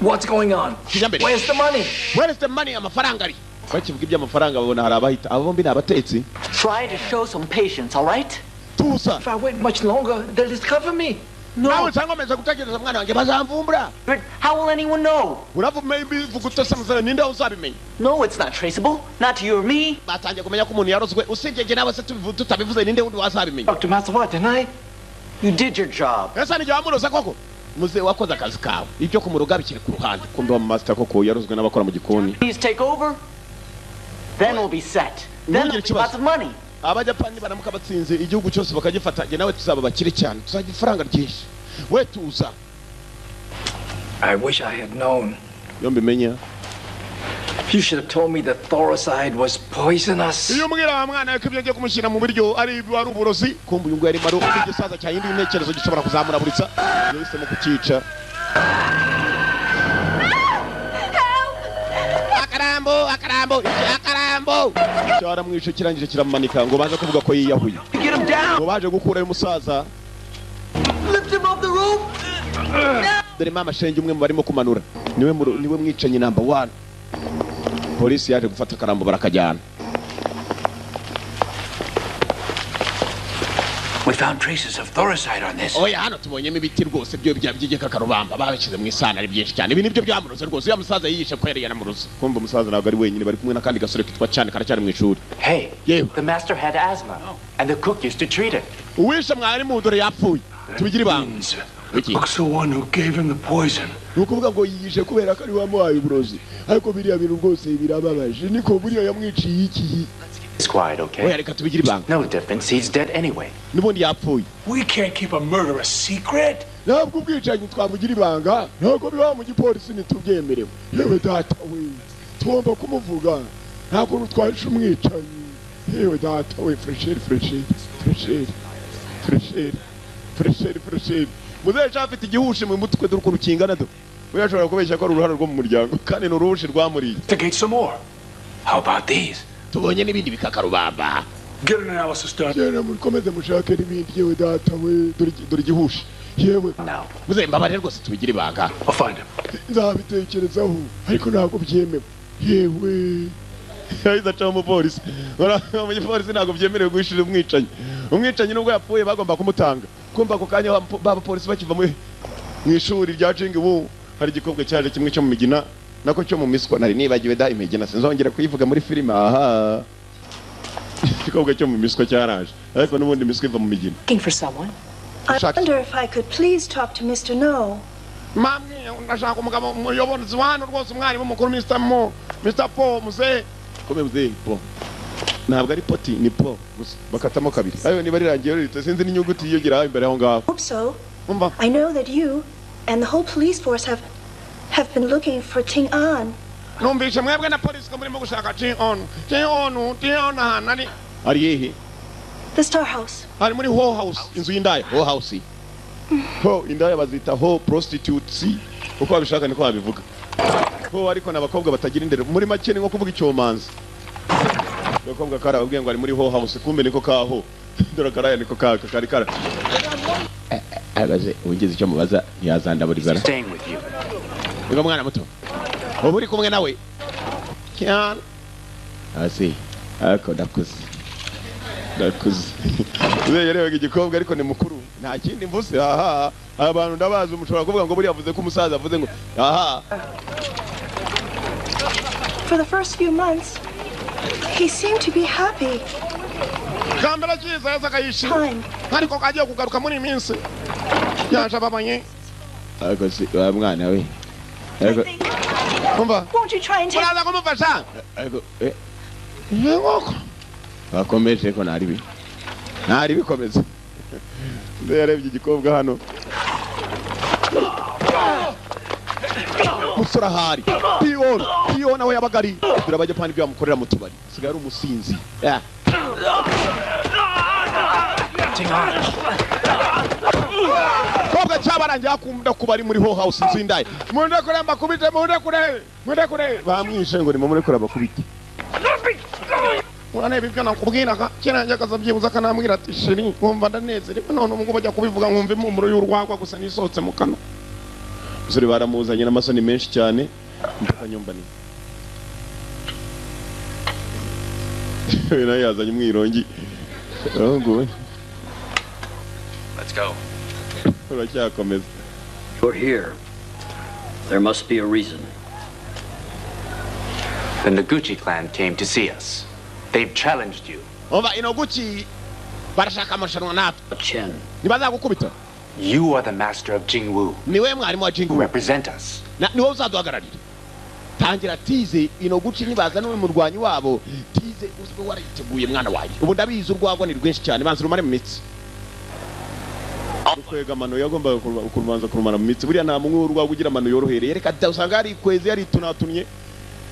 What's going on? Where's the money? Where is the money? Amafaranga ari. Bakivuga iby'amafaranga babona hari abahita abo bombi nabatetsi. Try to show some patience, all right? Tusa. If I wait much longer, they'll discover me. No. Nawe sangomeza kutekereza mwana wanjye bazamvumbura. But how will anyone know? Maybe vugutesa muzana ninde uzabimenya. No, it's not traceable. Not to you or me. Batangiye kumenya ko umuntu yarozwe usibye nawe se tutabivuze ninde wundi wazabimenya. Dr. Matsuwa, tonight you did your job. Esa ni jamuroza koko. Muze wakoze akazi kawe. Ibyo kumuruga bikiri ku ruhande. Kumbe wa master koko yarozwe n'abakora mu gikoni. Please take over. Then we'll be set. Then we'll lots of money. abajapani baramuka batsinze igihugu cyose bakagifata nawe tuzaba bakire cyane tuzagira ifaranga ryinshi we tuza. I wish I had known. Yombi menya. You should have told me that thoricide was poisonous. Iyo mbwira mwana yuko ibyo ngiye kumushyira mu buryo ari uburozi kumva uyu ngo yari maro igisaza cya yindi intekerezo gishobora kuzamura buritsa yahisemo kukica. Akarambo cyara mwishe kirangije kiramumanika ngo baje kuvuga ko yiyahuye ngo baje gukura uyu musaza. Lift him off the roof. Dore mama shenge umwe mu barimo kumanura niwe mwicanyi number 1. Polisi yaje gufata Akarambo barakajyana. We found traces of thoricide on this. Oya hano tubonyemo ibiti rwose byo byigeka karubamba babishyize mu isana ari byinshi cyane. Ibi nibyo byamuroze rwose. Uya musaza yiyishe ko yari yanamuroze. Kumva musaza ntabwo ari wenyine bari kumwe nakandi gasore kitwa cyane karacyari mu ishuri. Hey, the master had asthma and the cook used to treat it. Uwishe mwari mu dore yapfuye. Tubigira ibanga. Looks the one who gave him the poison. Nukuvuga ngo yiyishe kubera ko ari wamuhaye uburozi. Ariko biriya bintu rwose birababaje. Niko buriya yamwiciye iki. It's quiet, okay? Oya reka tubigira ibanga. No difference, he's dead anyway. Nubundi yapfuye. We can't keep a murder a secret. Ntabwo ubwicanyi twamugira ibanga. Ntabwo biba mu gipolisi ntitubyemerewe. Yewe data we. Tugomba kumuvuga. Ntabwo twahishe umwicanyi. Yewe data we fresheri. Muzehe afite igihushe mu mutwe dore ukuntu kingana do. Uyashobora kubeshya ko ari uruhare rwo mu muryango kandi n'uruhushi rwamuriye. Investigate some more. How about these? Tubonye n'ibindi bikakarubamba. Get an analysis done. Yera mukomeze mushake n'ibindi yewe data we dore igihushe. Yewe. Muzehe mbabarire rwose tubigira ibanga. I'll find him. Nzabitekerezaho ariko ntabwo byemewe. Yewe. Yahize aca mu polisi. Mu polisi ntabwo byemerewe guhishira umwicanyi. Umwicanyi nubwo yapfuye bagomba kumutanga. Kumva ko kanya baba polisi bakiva mu ishuri rya Jingu hari igikobwa cyaje kimwe cyo mu migina nako cyo mu miswa nari nibagiwe da imigina sinzongera kuyivuga muri filime. Aha igikobwa cyo mu miswa cyaraje ariko n'ubundi miswa iva mu migina. Looking for someone. I wonder if I could please talk to Mr. No. Mamwe ndashaka umugabo muyobozi wano rwose umwarimu mukuru Mr. Paul muze kome muze po ntabwo ari poti ni po bakatamo kabiri ayo niba rirangiye rito sinzi n'inyuguti yiyogira imbere aho ngaho. Hope so. I know that you and the whole police force have been looking for Ting An. Numvishe mwebwe na polisi ko murimo gushaka Ting On nani ari hehe? The Star House. Ari muri Ho House inzu y'indaya Ho House. Ho indaya bazita Ho prostitutes uko babishaka niko babivuga. Ho ariko n'abakobwa batagira indero muri make ni nko kuvuga icyomanzi. Bakobwa kara babwiye ngo ari muri Ho House kumbe niko kaho. Dore karaya niko kari kara. Agaze ugeze icyo mubaza ntiyazanda buri zara. Ngo mwana muto. Uburi kumwe nawe. Kyan. Asi. Ako dakuze. Yerewe igikobwa ariko ni mukuru. Nta kindi mvuse aha. Abantu ndabazi umushobora kuvuga ngo buri yavuze ko umusaza avuze ngo aha. For the first few months, he seemed to be happy. Kambara cyiza yazakayishi. Ariko kagiye kugaruka muri iminsi. Yaje babanye. Ariko si mwana we. Won't you try and take... Uraza kumufasha? Ariko ngoko. Bakomeje ko nari bikomeza. Ndarebye igikobwa hano. Musura hari. Pion aho yabagari. Durabajya pani byo bamukorera mu tubari. Sigaye ari umusinzi. Koga cyabarangiye akunda kubari muri Ho House nzindaye. Munde kure mbakubite munde kure. Bamwishe ngo ni mu muri kure bakubite. Urane bibyo nakubwira ka kiranje kazabyibuza kanambwira ati shiri nkumva ndanezerewe none umugabo bajya kubivuga nkumva impumuro y'urwagwa gusa nisotse mu kanwa. Zuri baramuzanye n'amasoni menshi cyane ndakanyumba ni. Wena yazanye umwirongi. Let's go. You're here. There must be a reason. The Noguchi clan came to see us. They've challenged you. Chen. You are the master of Jingwu. Who represent us. tangira tize ino guca inyibaza n'uyu murwanyi wabo tize uzwe wariteguye mwana waje ubu ndabizi urwagwa ni rwinshi cyane banza rumare mu mitsi kwega amano yagombaga kurubanza kurumana mu mitsi buriya nta mumwe urwagwa ugira amano yorohereye reka usanga hari kwezi yari tunatunye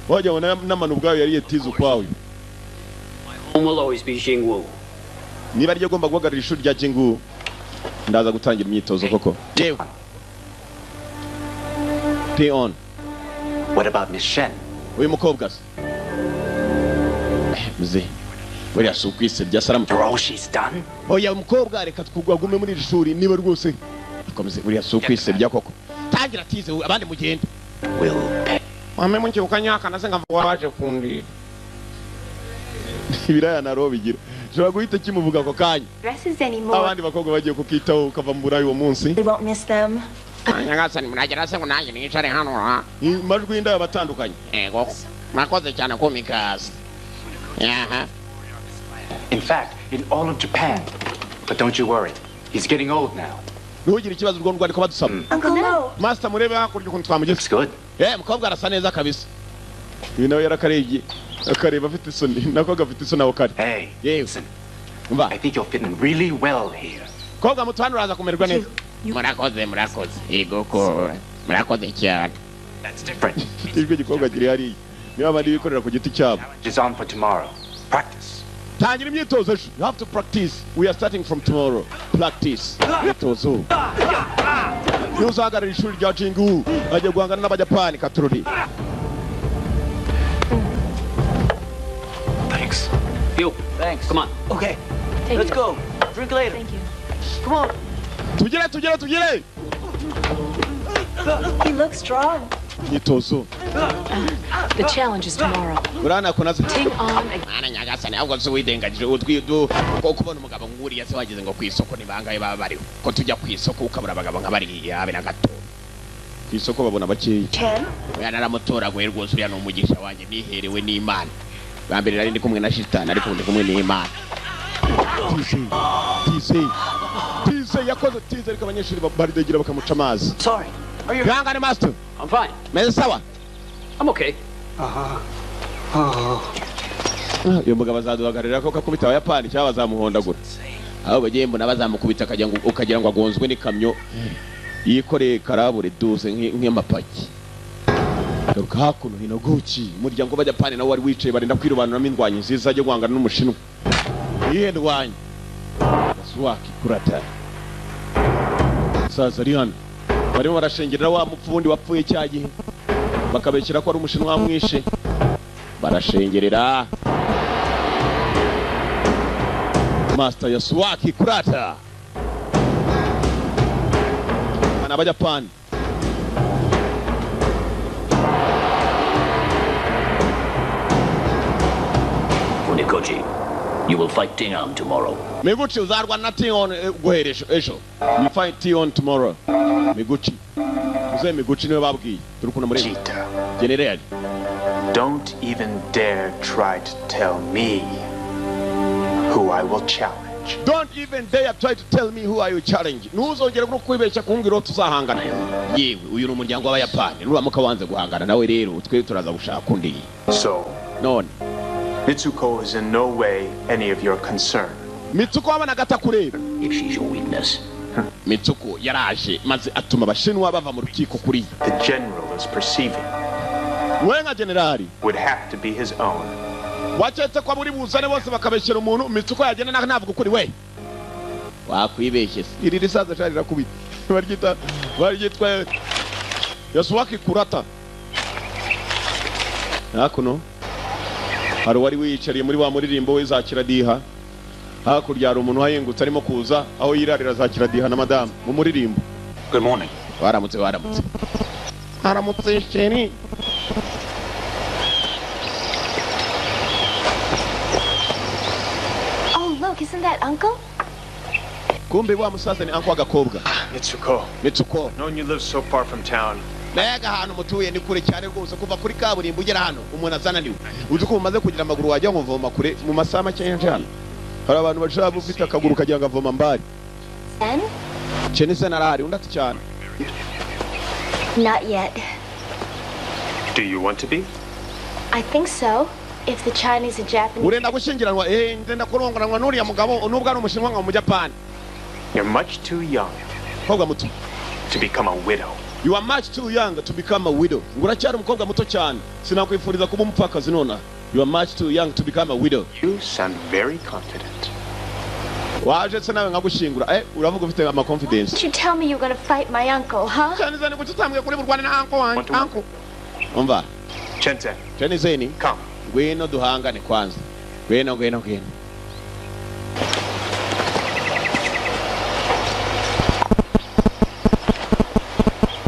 wajya bona n'amano ubwayo yari yetize ukwawe will always be Jingwu. niba ryo gomba guhagarara ishuri rya Jingwu ndaza gutangira imyitozo koko jewe Play on. What about Miss Shen? Uyu mukobwa se mzee buriya si ukwisebya salamu For all she's done? oya umukobwa reka twugume muri iri shuri niba rwose akomeze buriya si ukwisebya koko tangira tize abandi mugende Will pay. mame munke ukanyaka nase ngamva waje kundi ibiraya na ro bigira shobora guhita kimuvuga ko kanya Dresses anymore. abandi bakobwa bagiye kukitaho ukava mu burayi uwo munsi We won't miss them. nyagasani muragera se ngo nanjye nicare hano majwi y'indaya batandukanye yego mwakoze cyane ko mikasi In fact, in all of Japan. But don't you worry. He's getting old now. ntugire ikibazo urwo ndwari ko badusaba Uncle, no. master murebe hakurya ukuntu twamugeze Looks good. mukobwa arasa neza kabisa uyu nawe yarakarebye akareba afite isoni nako gafite isoni aho kari Hey, listen. I think you'll fit in really well here. kobwa mutu hano uraza kumererwa neza murakoze yego ko murakoze cyane That's different. ijwi gikobwa kiri hariya niba abandi bikorera ku giti cyabo Is on for tomorrow. Practice. tangira imyitozo ejo you have to practice we are starting from tomorrow practice imyitozo niba uzahagarara ishuri rya Jingwu ajya guhangana n'abajapani katururi Thanks. You. Thanks. Come on. Okay. Let's go. Drink later. Thank you. Come on. tugire He looks strong. imyitozo The challenge is tomorrow. urana kunaze Ting on. mwana nyagasani ahubwo se widengagije utwidu ko kubona umugabo nguriya se wageze ngo ku isoko ni bangaye baba bariho ko tujya ku isoko ukabura abagabo nk'abariya habe na gato ku isoko babona bakeya oya naramutoraguye rwose uriya ni umugisha wanjye niherewe n'Imana bwa mbere nari ndi kumwe na shitani ariko ndi kumwe n'Imana tize yakoze tize ariko abanyeshuri baridegira bakamuca amazi Sorry. Are you? Yangane master I'm fine. meze sawa I'm okay. uyu mugabo azaduhagararira ko kakubita abayapani cyangwa bazamuhondagura aho bagiye mbona bazamukubita ukagira ngo agonzwe n'ikamyo yikoreye karabure duze nk'amapaki garuka hakuno hinoguki umuryango w'abajapani nawe wari wicaye barinda kwirobanuramo indwanyi nziza ajya guhangana n'umushinwa iyihe ndwanyi Swaki kurata saza ari hano barimo barashengerera wa mupfu wundi wapfuye cya gihe bakabekera ko ari umushinwa wamwishe barashengerera master ya Swaki kurata ana abajapani Funikoji, you will fight Ting-on tomorrow. Miguchi uzarwa na Ting-on guheresho ejo. You fight Ting-on tomorrow. Miguchi. Uze Miguchi niwe babwiye. Turukuna muri. Cheetah. General. Don't even dare try to tell me who I will challenge. Don't even dare try to tell me who I will challenge. Ntuzongere no kwibeshya kumbwira tuzahangana. Yewe uyu ni umuryango w'abayapani. Nuramuka wanze guhangana nawe rero twe turaza gushaka undi. So, none Mitsuko is in no way any of your concern. Mitsuko abana gata kureba. If she's your weakness. Mitsuko yaraje maze atuma abashinwa bava mu rukiko kuri. The general is perceiving. Wenga generali would have to be his own. Wacetse kwa muri buzane bose bakabeshyera umuntu Mitsuko yagenda navuga ukuri we. Wakwibeshye. Iri risaza cyarira kubita. Baryitwa Yasuaki kurata. Hakuno hari wari wiyicariye muri wa muririmbo we zakira diha hakurya hari umuntu hayengutse arimo kuza aho yirarira zakira diha na madame mu muririmbo. Good morning. Waramutse sheri. Oh, look, isn't that Uncle? Kumbe wa musaza ni uncle Agakobwa. Mitsuko. Knowing you live so far from town. Nayaga hano mutuye ni kure cyane rwose kuva kuri kaburimbo ugera hano umuntu azananiwe uzi ko umaze kugira amaguru wajya nkovoma kure mu masaha make y'ijana hari abantu bashaka ufite akaguru kagira ngo avoma mbari Chenise narahari undati cyane Not yet. Do you want to be? I think so. If the Chinese and Japanese... urenda gushyingiranwa ndenda kurongoranwa n'uriya mugabo nubwo ari umushinwa nka mu Japani. You're much too young Mukobwa muto to become a widow. You are much too young to become a widow. Nguracyari umukobwa muto cyane sinakwifuriza kuba umupfakazi nona. You are much too young to become a widow. You sound very confident. Waje se nawe ngagushingura uravuga ufite ama confidence. Did you tell me you're going to fight my uncle, huh? Cyane zane kututamwe kuri burwana na uncle. Umva. Chenten. Chenizeni. Come. Ngwino duhangane kwanza. Ngwino.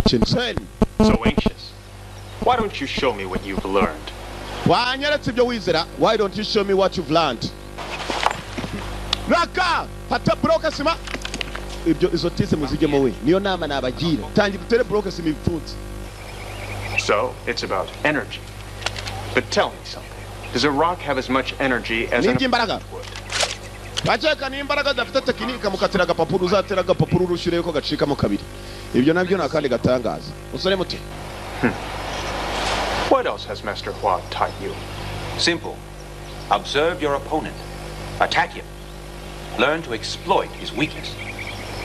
Chenizeni. So anxious. Why don't you show me what you've learned? Wanyeretse ibyo wizera. Why don't you show me what you've learned? Raka! Hata broka sima. Ibyo izo tise muzigemo we. Niyo nama nabagira. Tangi dutere broka sima ipfunze. So, it's about energy. But tell me something. Does a rock have as much energy as an imbaraga would? Bacheka ni imbaraga dafite tekinika mukatira agapapuro uzatera agapapuro urushire ko gacika mu kabiri. Ibyo nabyo nakandi gatangaza. Usore muti. What else has Master Hua taught you? Simple. Observe your opponent. Attack him. Learn to exploit his weakness.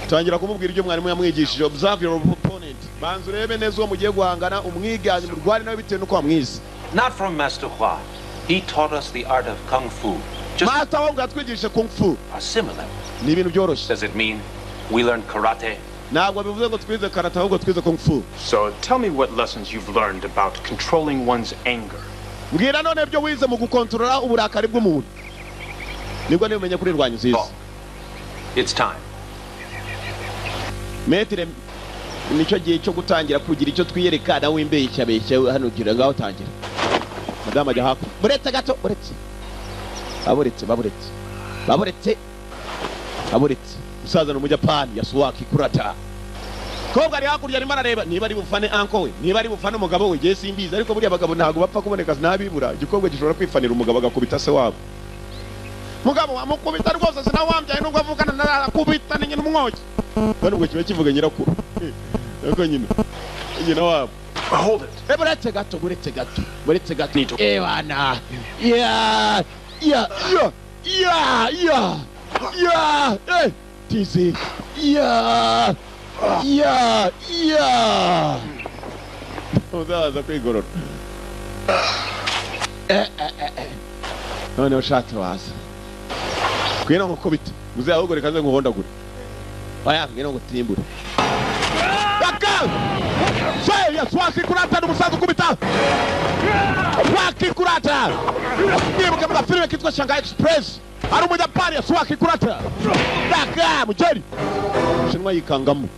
Tangira kumubwira ibyo mwarimu yamwigishije. Observe your opponent. Banzu rebe neza uwo mugiye guhangana umwiganye mu rwari nawe bitewe nuko wamwize. Not from Master Hua. He taught us the art of kung fu. Master Hua atwigisha kung fu. Are similar. Ni ibintu byoroshye. Does it mean we learn karate? Ntabwo bivuze ngo twize karate ahubwo twize kung fu. So tell me what lessons you've learned about controlling one's anger. Mbwira none ibyo wize mu gukontorora uburakari bw'umuntu. Nibwo nimenye kuri rwanyu zize. It's time. Metire nicyo gihe cyo gutangira kugira icyo twiyereka nawe imbeye cyabeshye hano gira ngaho tangira. Madama ajya haku. Buretse gato, buretse. Baburetse. Musaza no mu Japan yasuwaki kurata. Kobwa ari hakurya arimo arareba niba ari bufane uncle we, niba ari bufane umugabo we, je simbizi ariko buriya abagabo ntago bapfa kuboneka sinabibura. Igikobwa gishobora kwifanira umugabo agakubita se wabo. Mugabo wamukubita rwose sinawambyaye nubwo avukana narakubita ni nyina umwoki. Bano ngo kibe kivuga nyirakuru. Yako nyina wabo. Hold it. Buretse gato. Bana. Yeah. Hey. Tizi. Yeah. Uzaza kwigorora. None ushatse waza. Kwino ngukubita. Muze ahugore kanze nguhondagura. Aya ngino ngutimbura. Baka! Saya swaki kurata n'umusaza ukubita. Swaki kurata. Nibuka mu filime kitwa Shanghai Express. Ari mu Japan ya swaki kurata. Baka mujeri. Shinwa yikangamo.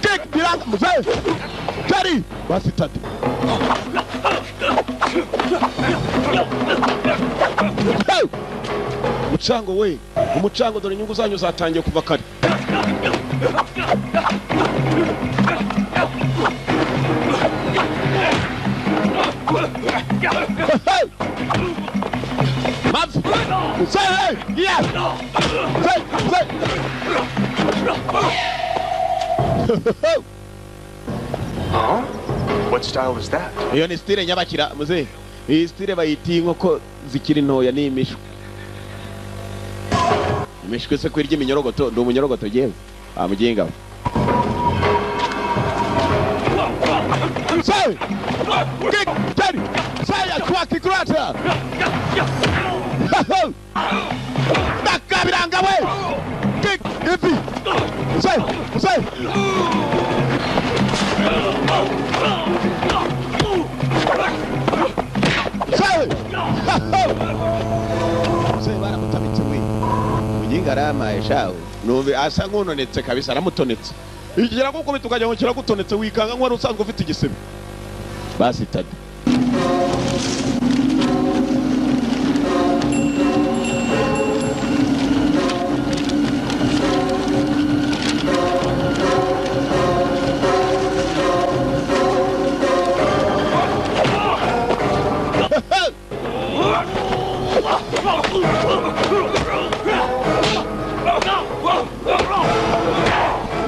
Kick biranga muze. Kari basitatu. Mucango we, umucango dore inyungu zanyu zatangiye kuva kare. Say, yeah. Say. Huh? What style is that? Iyo ni style nyabakira muze. Iyi style bayita inkoko zikiri ntoya ni imishwe. Imishwe se kwirya iminyorogoto ndo umunyorogoto jewe. Amugenga. Say! Kick! Teddy! Say ya kwaki kurata! Nakabiranga we! Kick! Ifi! Say! Say! Say baramutamitse we. Muginga aramaye shawo. Numve asa nkunonetse kabisa aramutonetse. Igira gukubita ukajya ngo kiragutonetse wikanga nkwari usanzwe ufite igisebe. Basitade.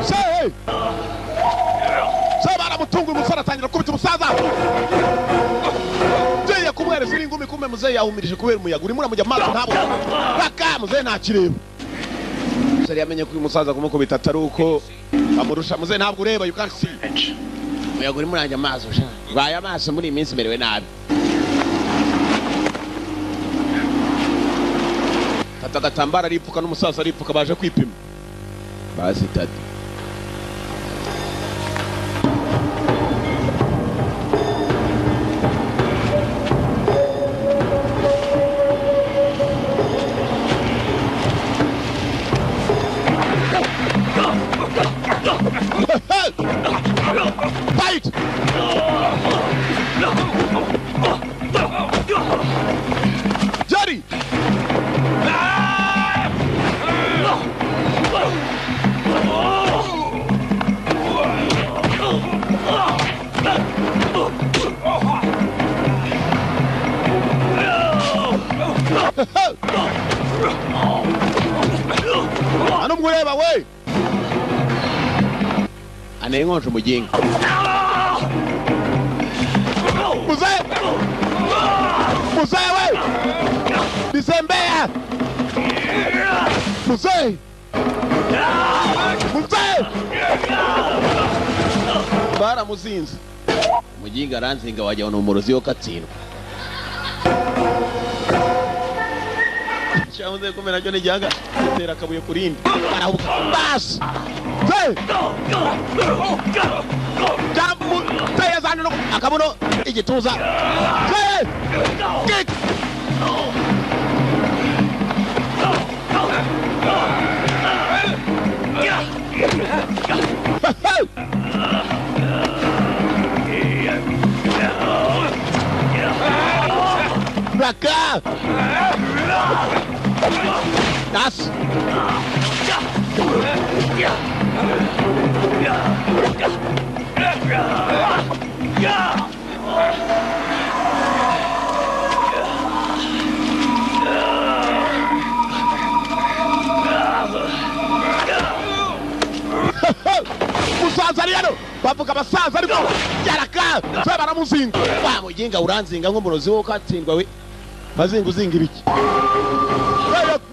Say! yatunguye umusore atangira kubita umusaza Jeye kumwereza ingumi kumbe muzehe yahumirije kubera umuyaga urimo uramujya amaso ntabo baka muzehe ntakireba Sari yamenye ko uyu musaza kumukubita atari uko amurusha muzehe ntabwo ureba you can't see umuyaga urimo uranja amaso baye amaso muri iminsi merewe nabi Tata gatambara aripfuka n'umusaza aripfuka baje kwipima basi tata Fight! Johnny! Ano mgureba we! Anengonje umuginga. Muzehe! Muzehe we! Bisembea! Muzehe! Muzehe! Bara muzinzi. Umuginga aranzinga wajya umurozi wo katsindwa. Cyamuze kumera cyo nijyaga gutera kabuye kurindi. Arahuka. Bas! Hey! Jambu tayazana no akabuno igituza. Hey! Kick! Raka! Das! Musaza rero bavuga abasaza ariko yaraka se baramuzinga bamuginga uranzinga nk'umurozi wo katsindwa we bazinga uzinga ibiki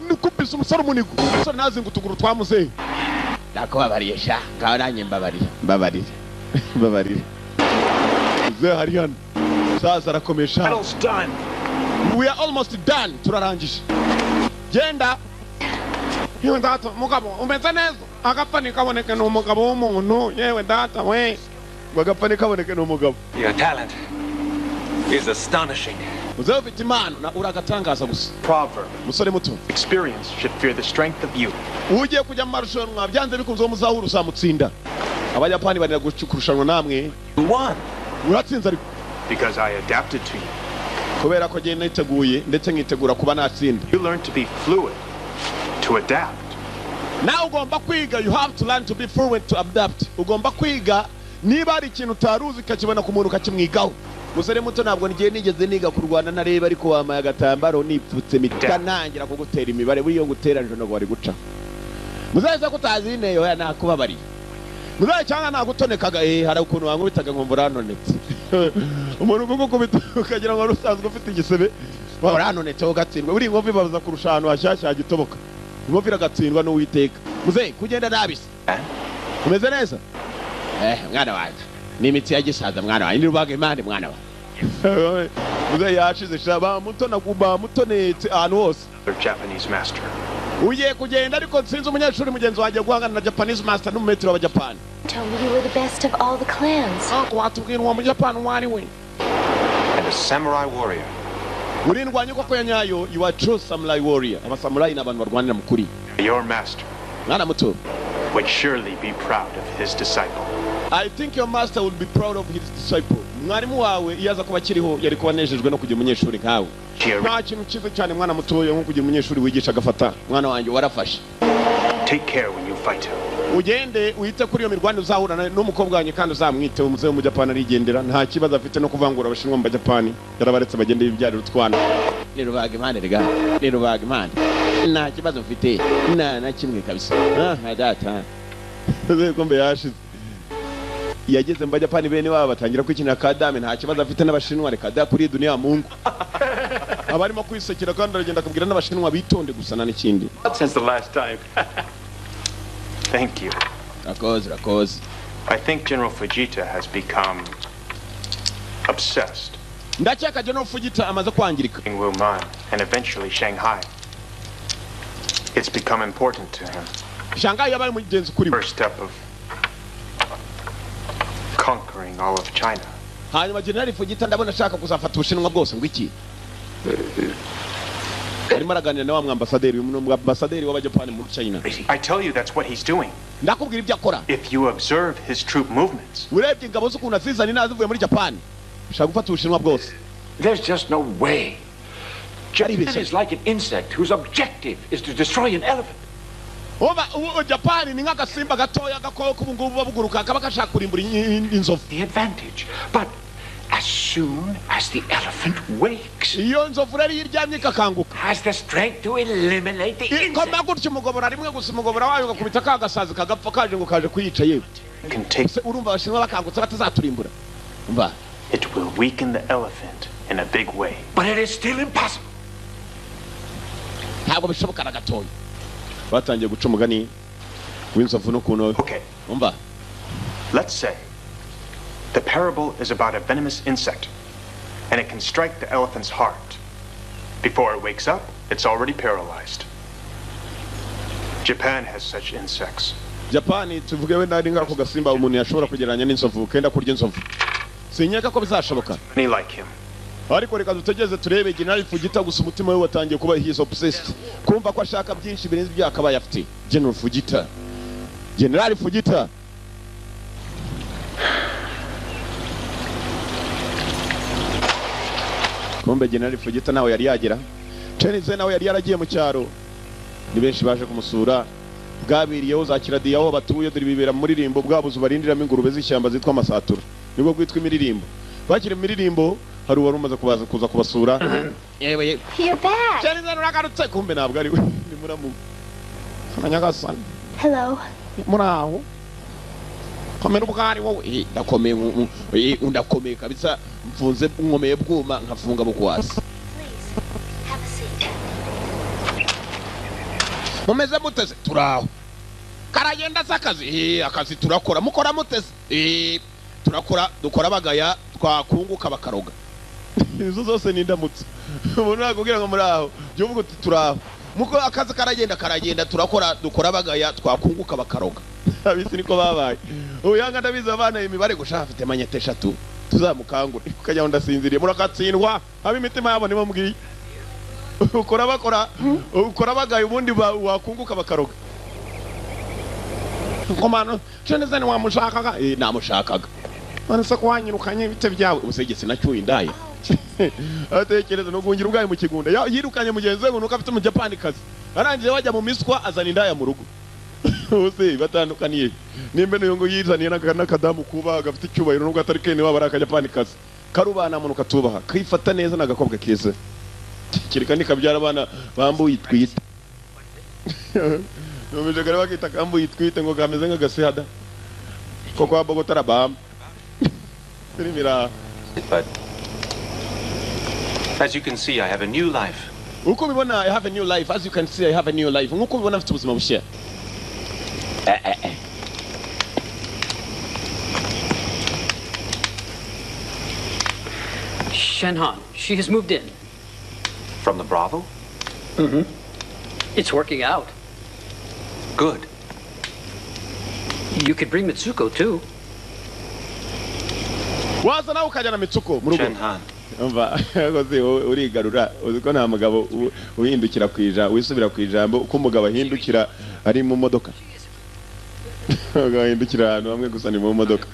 nikubisa umusore umunigo umusore nazinga utuguru twamuzehe nakubabariye sha ngaho nanjye mbabarire ze hari hano sasa arakomesha we are almost done turarangije genda yewe data mugabo umeze neza agapani kaboneke n'umugabo w'umuntu yewe data we agapani kaboneke n'umugabo Your talent is astonishing. Muzehe ufite impano na uragatangaza gusa Proverb. musore muto Experience should fear the strength of youth. ugiye kujya mu marushanwa byanze bikunze wo muzahura uzamutsinda abayapani barira kurushanwa namwe uratsinze ariko Because I adapted to you. kubera ko genda niteguye ndetse nkitegura kuba natsinda You learn to be fluid, to adapt. Now ugomba kwiga you have to learn to be fluid to adapt ugomba kwiga niba ari ikintu utaruzi kakibona ku muntu kakimwigaho musore muto ntabwo ngiye nigeze niga kurwana nareba ariko wamaye agatambaro nipfutse mitanangira kugutera imibare buriyo gutera njo no bari guca muzaze ko utazi neyo ya nakubabariye muzaze cyangwa nagutonekaga hari ukuntu wankubitaga nkumva uranonetse umuntu kugukubita ukagira ngo rusanzwe ufite igisebe uranonetse ugatsindwa buri nkovi baza kurusha ahantu hashyashya gitoboka inkovi iragatsindwa n'uwiteka muzehe kugenda nabise umeze neza mwana wanjye ni imitsi ya gisaza mwana wanjye nirubaga imana mwana wanjye muzehe yashize shaba muto nakuba mutonetse ahantu hose Japanese master. ugiye kugenda ariko sinzi umunyeshuri mugenzi wanjye guhangana na Japanese master n'umumetero wa Japan Told me you were the best of all the clans. watubwira uwo mu Japan wari we And a samurai warrior. urindwanye koko ya nyayo you are true samurai warrior abasamurai n'abantu barwanira mukuri Your master mwana muto would surely be proud of his disciple. I think your master will be proud of his disciple mwarimu wawe iyaza kuba kiriho yari kuba nejejwe no kugira umunyeshuri nkawe nta kintu cyiza cyane mwana mutoya nko kugira umunyeshuri wigisha agafata mwana wanjye warafashe Take care when you fight him. ugende uhite kuri iyo mirwano uzahurana n'umukobwa wanjye kandi uzamwite umuzehe mu Japan arigendera nta kibazo afite no kuvangura abashinwa mu Japan yarabaretse bagende bibyarira utwana nirubaga imana rega nirubaga imana nta kibazo mfite na kimwe kabisa data kombe yashize yageze mu Bajapani bene wabo batangira kwikinira kadame nta kibazo afite n'abashinwa reka da kuri dunia mungu abarimo kwisekera kandi aragenda akabwira n'abashinwa bitonde gusana n'ikindi. Since the last time. Thank you. Rakoze. I think General Fujita has become obsessed. Ndakeka General Fujita amaze kwangirika. In Wuhan and eventually Shanghai. It's become important to him. Shanghai yabaye mugenzi kuri. First step of conquering all of China. Hanyuma General Fujita ndabona ashaka kuzafata Ubushinwa bwose ngo iki. Arimo araganira na wa mwambasaderi w'Abajapani muri China. I tell you that's what he's doing. Ndakubwira ibyo akora. If you observe his troop movements. Urebye ingabo z'ukuntu azizana inazivuye muri Japan. Ushaka gufata Ubushinwa bwose. There's just no way. Japan is like an insect whose objective is to destroy an elephant. Japan ni nk'agasimba gatoya gakoko ubu ngubu babuguruka kaba gashaka kurimbura inzovu. The advantage, but as soon as the elephant wakes, iyo nzovu rero yiryamye ikakanguka, has the strength to eliminate the insect. Ikoma gutyo umugobora rimwe gusa umugobora wayo gakubita kagasazi kagapfa kaje ngo kaje kuyica yewe. Urumva abashinwa bakangutse batazaturimbura. Umva. It will weaken the elephant in a big way. But it is still impossible. Ntabwo bishoboka na gatoya. Batangiye guca umugani w'inzovu n'ukuntu. Okay. Umva. Let's say the parable is about a venomous insect, and it can strike the elephant's heart. Before it wakes up, it's already paralyzed. Japan has such insects. Japan tuvuge we nari ngako gasimba umuntu yashobora kugeranya n'inzovu kenda kurya inzovu. Sinyeka ko bizashoboka. Many like him. Ariko reka dutegeze turebe General Fujita gusa umutima we watangiye kuba he is obsessed. Kumva ko ashaka byinshi birenze ibyo akabaye afite. General Fujita. Kumbe General Fujita nawe yari yagera. Chenze nawe yari yaragiye mu cyaro. Ni benshi baje kumusura. Bwabiriyeho za kiradiyaho batuye dore bibera muri rimbo bwabuze barindiramo ingurube z'ishyamba zitwa amasatura. Nibwo gwitwa imiririmbo. Bakire imiririmbo hari uwari umaze kuza kubasura. Yewe. You're back. Chenze nuragarutse kumbe ntabwo ari we. Ni muramu. Anyagasana. Hello. Muraho. Komera ubwari wowe ndakomeye kabisa mfunze nkomeye bwuma nkafunga bukwasi. Mumeze muteze turaho. Karagenda zakazi akazi turakora mukora muteze turakora dukora bagaya twakunguka bakaroga. Izo zose ni ndamutse. Umuntu nakubwira ngo muraho byo uvuga uti turaho. Muko akazi karagenda turakora dukora bagaya twakunguka bakaroga. Abisi niko babaye. Uyanga ndabiza abana imibare gushaka afite manyete 3 tuzamukangura ukajya ndasinziriye murakatsindwa abi imitima yabo nibo mbwiye. Ukora bagaye ubundi wakunguka bakaroga. Komano chenezani wamushakaga namushakaga. Anase kwanyirukanye bite byawe ubusegetse nacyuye ndaye. Atekereza no gungira ubwaye mu kigunda yirukanye mugenzi we nuko afite mu Japan kazi. Arangije wajya mu miswa azana indaya mu rugo. Ose batandukaniye. Nimbe no ngo yizaniye nakadamu kuba gafite icyubahiro nubwo atari kene waba araka Japan kazi. Karubana muntu katubaha kifata neza nagakobwa keza. Kirika nikabyara abana bambuye itwite. Nomeje gare bakita kambuye itwite ngo kameze nk'agasihada. Koko abogotara bam. But as you can see, I have a new life. Uko bibona I have a new life. As you can see, I have a new life. Uko bibona mfite ubuzima bushya. Shenhan, she has moved in. From the Bravo? Mm-hmm. It's working out. Good. You could bring Mitsuko too. Waza nawe ukajya na Mitsuko mu rugo. Shenhan. Umva goze urigarura uziko nta mugabo uhindukira kwija wisubira kwijambo uko umugabo ahindukira ari mu modoka. Agahindukira ahantu hamwe gusa ni mu modoka.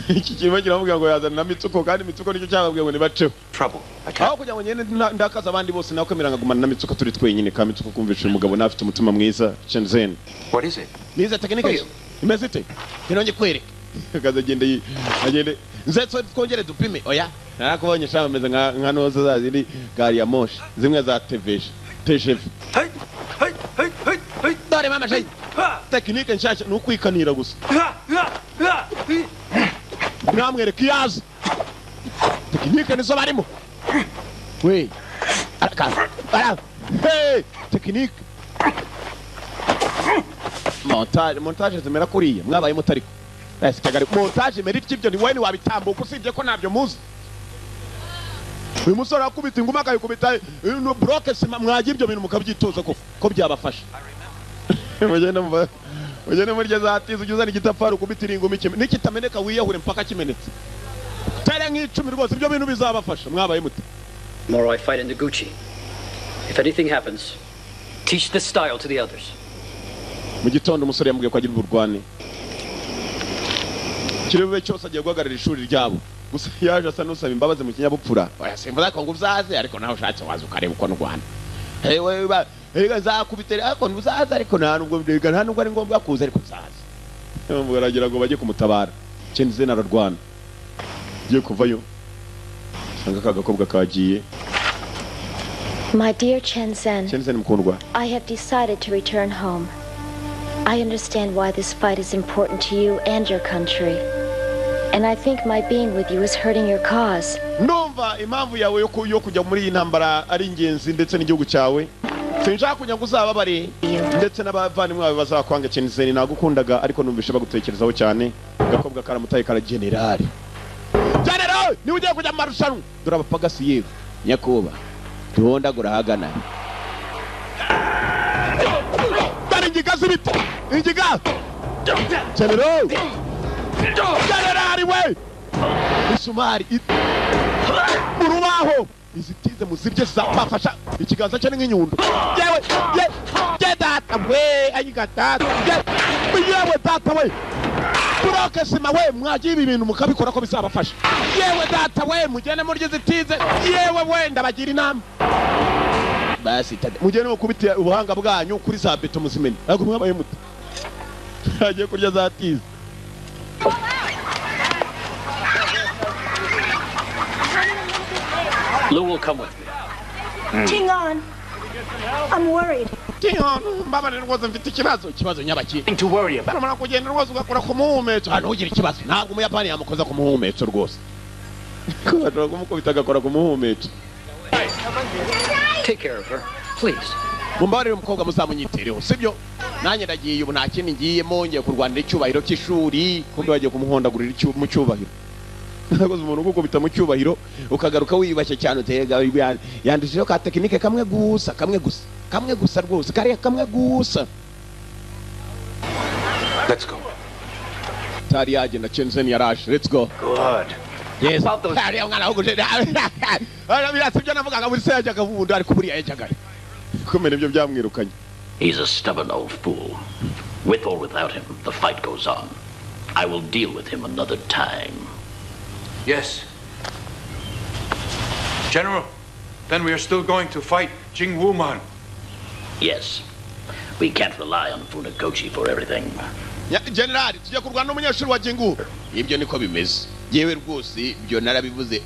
Iki kintu kiravuga ngo yazana na Mitsuko kandi Mitsuko nicyo cyababwiye ngo nibaceho. Trouble. Aho kugira ngo nyene ndakaza abandi bose nawe kwemera ngagumana na Mitsuko turi twenyine ka Mitsuko kumvisha umugabo nafite umutima mwiza Shenzhen. What is it? Niza technique. Imeze ite? Nonye kwereka. Kaza agende nzetso twongere dupime oya. Narakubonye shamba ameze nka noza zazindi gari ya moshi zimwe za TVsh. TGV. Dore mama shay. Technique nshasha nukwikanira gusa. namwereka iyazi tekinike nizo barimo we hey tekinike montage zimera kuriya mwabaye mutariko ese kagari montage meri cy'ibyo ni wowe ni wabitambuka usibye ko nabyo muzi uyu musore akubita inguma akayikubita no bloke sima mwagira ibyo bintu mukabyitoza ko byabafasha mugende muri zatiza ujuzana igitafari ukubitira ingumi nikitameneka wiyahure mpaka kimenetse tare nk'icumi rwose ibyo bintu bizabafasha mwabaye muti. Tomorrow I fight in Noguchi. If anything happens, teach this style to the others. Mu gitondo umusore yambwiye ko agira uburwane kirebe cyose agiye guhagarara ishuri ryabo gusa yaje asa n'usaba imbabazi mu kinyabupfura oyasimbuza ko ngo uzaze ariko nawe ushatse waza ukareba uko n'Rwanda hewe zakubitera ariko uzaze ariko nta nubwo ari ngombwa kuza ariko uzaze mubaragira ngo bajye kumutabara Chenze na Rwanda giye kuvayo sanga kagakobwa kagiye. My dear Chenzen, mkundwa, I have decided to return home. I understand why this fight is important to you and your country. And I think my being with you is hurting your cause. Numva impamvu yawe yo kujya muri iyi ntambara ari ingenzi ndetse n'igihugu cyawe. Sinshaka kujya nguzababare ndetse n'abavandimwe bawe bazakwanga Chenzen nagukundaga ariko numvishe bagutekerezaho cyane. Gakobwa karamutaye kara general. General ni ugiye kujya marushanwa. Dore abapagasi yewe nyakuba. Tuonda gurahagana. Injiga zibiti. Injiga. General. General we. Isumari. Urubaho. Izitize muzibye zapafasha. Ikiganza cyo nk'inyundo. Yewe. Ye data we ayigata. Yewe data we. Kuroke sima we mwagiye ibintu mukabikora ko bizabafasha. Yewe data we mugene muri zitize. Yewe we ndabagira inama. Basi mugene ukubita ubuhanga bwanyu kuri za beto muzimene. Ariko mwabaye muti. Agiye kurya zatize. Lou will come with me. Tingon, I'm worried. Tingon, baba nirwoza mfite ikibazo nyabaki. To worry about. Mara kugenda rwoza ugakora ku muhumetso. Hano ugira ikibazo. Ntabwo umuyapani yamukoza ku muhumetso rwose. Ko kumukubita agakora ku muhumetso. Take care of her, please. Mumbarire umukobwa muzamunyitereho, sibyo? Nanye ndagiye ubu nta kintu ngiye mongiye kurwanira icyubahiro cy'ishuri, kumbe bagiye kumuhondagurira mu cyubahiro. Nagoze umuntu gukubita mu cyubahiro ukagaruka wiyubashye cyane utega yandishije ka tekinike kamwe gusa rwose kariya kamwe gusa. Let's go. Tari yaje na Chenzen yaraje. Let's go. Good. Yes. Tari umwana huguje. Birasa byo navugaga buri se yajyaga vundo ariko buri yajyaga. Kumene byo byamwirukanye. He's a stubborn old fool. With or without him, the fight goes on. I will deal with him another time. Yes. General, then we are still going to fight Jing Wuman. Yes. We can't rely on Funakoshi for everything. General, tujya kurwana n'umunyeshuri wa Jingu. Ibyo niko bimeze. Yewe rwose byo narabivuze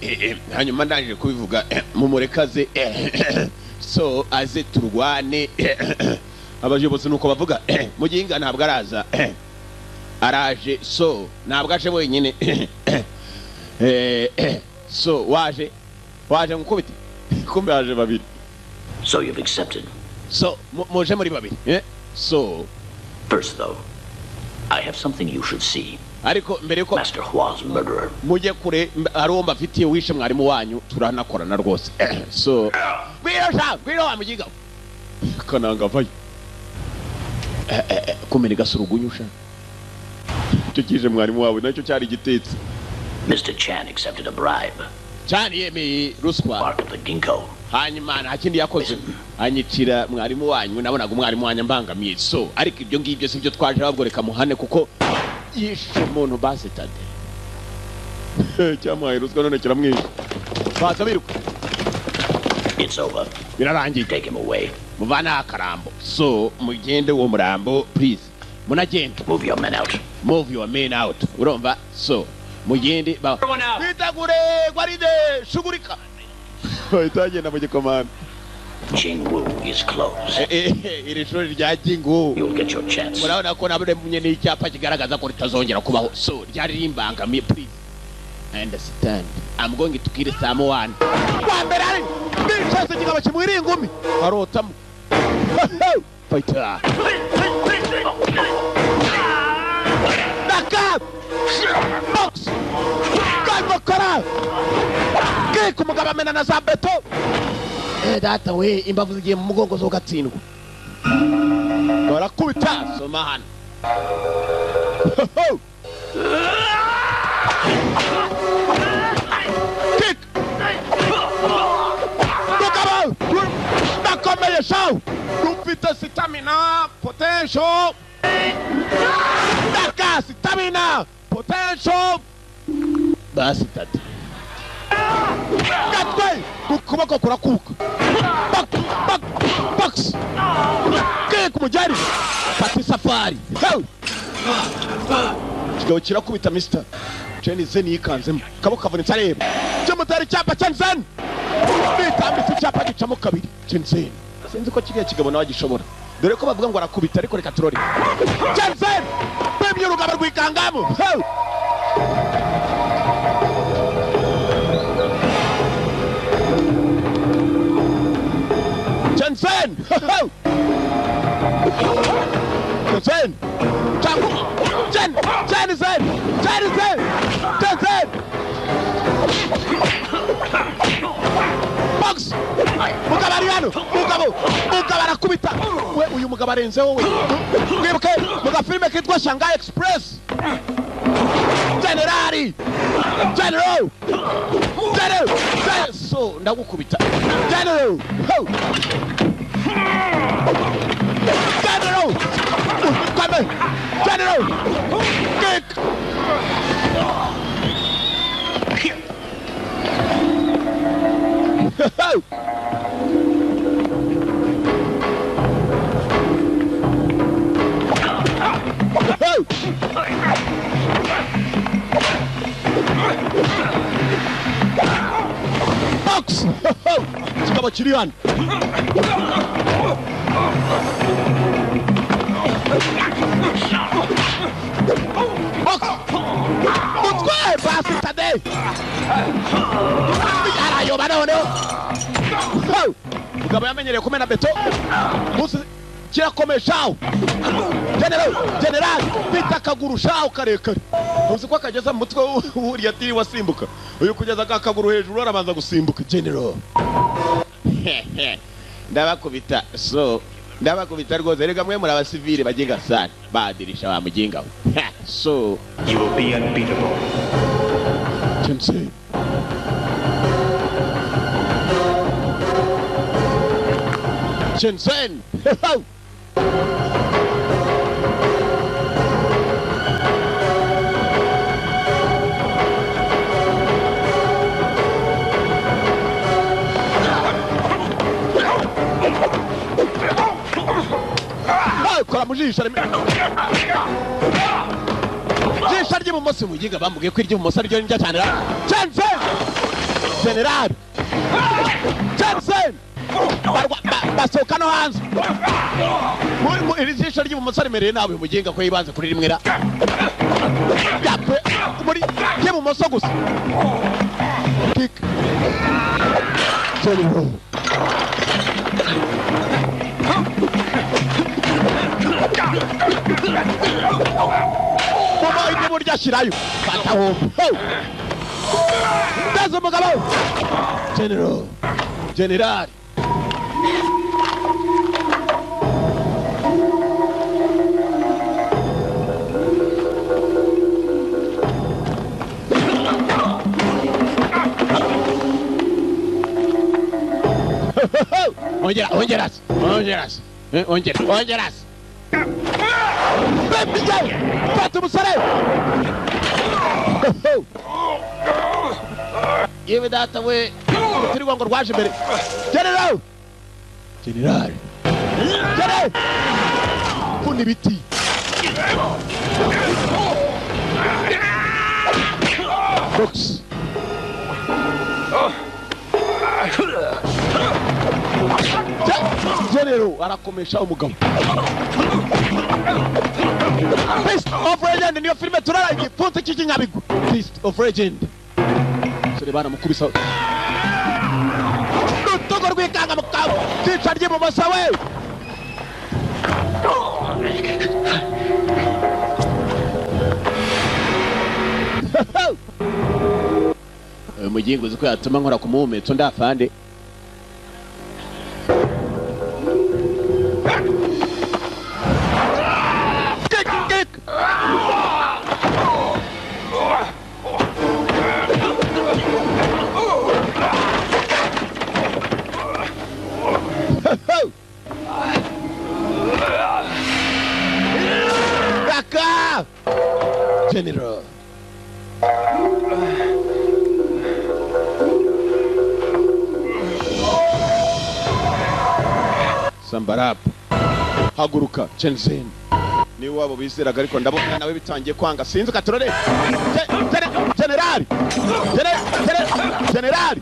hanyuma ndangije kubivuga mumurekaze so aze turwane abayobozi nuko bavuga muginga ntabwo araza araje so ntabwo aje wenyine so waje mukubiti kumbe aje babiri. So you've accepted. So muje muri babiri so first though I have something you should see. Ariko mbere ko Master Hua's murderer. Muje kure aromba afitiye wishe mwarimu wanyu turanakorana rwose so gwiro amugiga kananga vayo kumene gasurugunyusha cyo kije mwarimu wawe nacyo cyari gitetse. Mr. Chan accepted a bribe. Chan yemeye ruswa. Mark of the Ginkgo. Hanyuma nta kindi yakoze anyicira mwarimu wanyu nabonaga umwarimu wanyu mbangamiye so ariko ibyo ngibyo sibyo twaje babworeka muhane kuko yishe umuntu basitade cyamaye ruswa none kiramwishe baza biruka. It's over. Birarangiye. Take him away. Muvana akarambo so mugende wo murambo please munagenda. Move your men out. Move your men out. Urumva so mugende ba bitagure gwaride shugurika itagenda mu gikomanda. Jingwu is closed. Iri shuri rya Jingwu. You'll get your chance. Murabona ko nabure munye n'icyapa kigaragaza ko ritazongera kubaho so ryari rimbangamiye please understand. I'm going to kill someone. Wamberari. Bichase kigabo kimwiri ingumi. Arotamu. Fighter. Naka. Box. Kagokora. Kick umugabo mena na zabeto. Data we imbavu zigiye mu mugongo zo gatsindwa. Barakubita somahan. Kick. Nakomeye show. Rupita stamina potential. Naka stamina potential. Basi tati. Gatway kukuboko kurakuka. Box. Kick mujari. Pati safari. Kigabo kirakubita Mr. Jenny Zen yikanzemo. Kabo kavunitse areba. Cyamutari cyapa Zen. Bitambitse cyapa gicamo kabiri. Zen. Sinzi ko kiriya kigabo nawe gishobora. Dore ko bavuga ngo arakubita ariko reka turore. Zen. Bemye urugabo rwikangamo. Zen. Zen. Box. Mugabariano. Mugabara kubita. We uyu mugabarenzeho we. Mwibuke muga filme kitwa Shanghai Express. General. So ndagukubita. General. Come on. General. Kick. Box. Kigabo kiri hano. Box. Mutwe basi tade. Arayoba none. Mugabo yamenyereye kumena beto. Musi kirakomeshaho. General bita kaguru shaho karekare. Uzi ko akageza mu mutwe wuriya tiri wasimbuka. Uyu kugeza akaguru hejuru arabanza gusimbuka General. Ndabakubita so ndabakubita rwose rega mwe muri abasivile baginga sana badirisha wa muginga. So you will be unbeatable. Jensen. Kora mujisha jisha ry'ibumoso mugiga bambugiye ko iry'ibumoso ryo njya cyane Jensen General Jensen basohoka no hanze iri jisha ry'ibumoso rimereye nawe muginga ko yibanze kuri rimwera yapwe muri ry'ibumoso gusa kick General Mama indi burya shirayo fata home. Dazo mugabo. General. Ongeras. Fata umusore. Yewe data we turi ngo rwaje imbere. General. Kundi biti. Box. General arakomesha umugabo. Fist of Legend niyo filime turara igifunze cy'ikinyabigu. Fist of Legend. sore baramukubisa rutugo rwikanga mu kabo tica ry'ibumoso we umugingo uzi ko yatuma nkora ku muhumetso ndafande Kaka! General. Sambarap. Haguruka, Chenzen. Ni wabo bizeraga ariko ndabona nawe bitangiye kwanga sinzi katurore. General. General.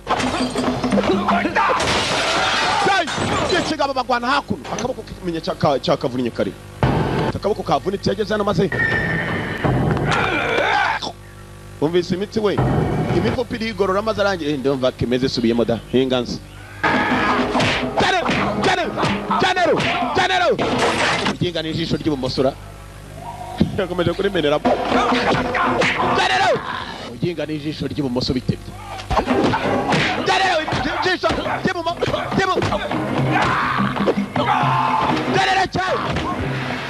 Yechigaba bagwana hakuno akaboko kimenye cyakavunnye kare. Akaboko kavunitse yageze hano maze. Umvise imitsi we. Imifupi irigorora maze arangiye ndumva kimeze subiyemo da. Hinganza. General. Uginga n'ijisho ry'ibumosora. Yakomeje kurimenera. General. Uginga n'ijisho ry'ibumoso bitebye. General, ijisho ry'ibumoso.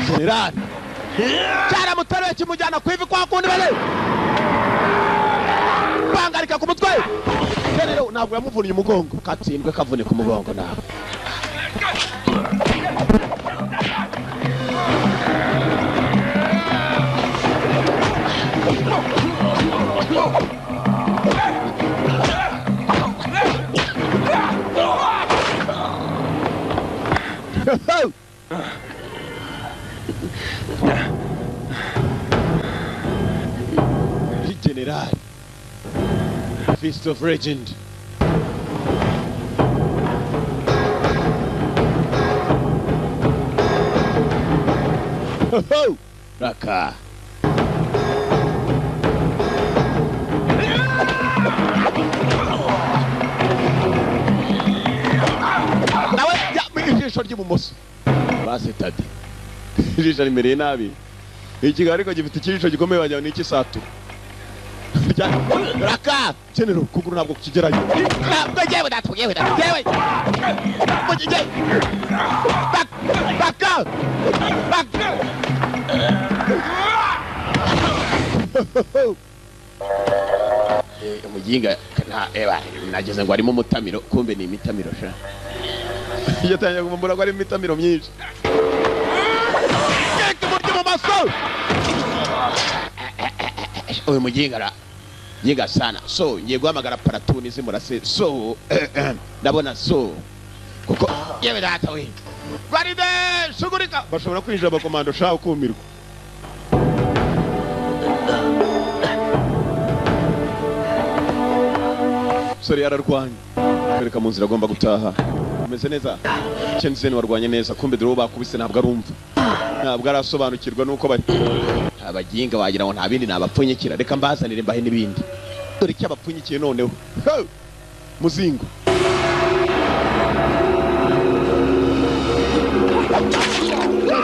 General. Cyara mutare kimujyana kwivi kwa kundi bale. Bangarika ku mutwe. General ntabwo yamuvuniye umugongo. Katsindwe kavune ku mugongo nawe. General, Feast of Legend. Ho! Raka. Nawe ijisho ry'ibumoso basetade ijisho rimereye nabi ikiga ariko gifite ikijisho gikomeye wajya n'iki sato Raka General kuguru ntabwo kugerayo ntabwo yewe yewe baka umuginga nageze ngo arimo mutamiro kumbe ni imitamiro sha yatangiye kumbura ko ari imitamiro myinshi mu maso uyu muginga yiga sana so ngiye guhamagara paratuni zimurase so ndabona so kuko yewe data we baride shugurika bashobora kwinjira abakomando shaho kumirwa sori yararwanye kereka mu nzira agomba gutaha umeze neza Chenzen warwanye neza kumbe dore bakubise ntabwo arumva ntabwo arasobanukirwa nuko bari abaginga wagira ngo nta bindi nabapfunyikira reka mbazanire mbahe n'ibindi dore icyo abapfunyikiye noneho muzingo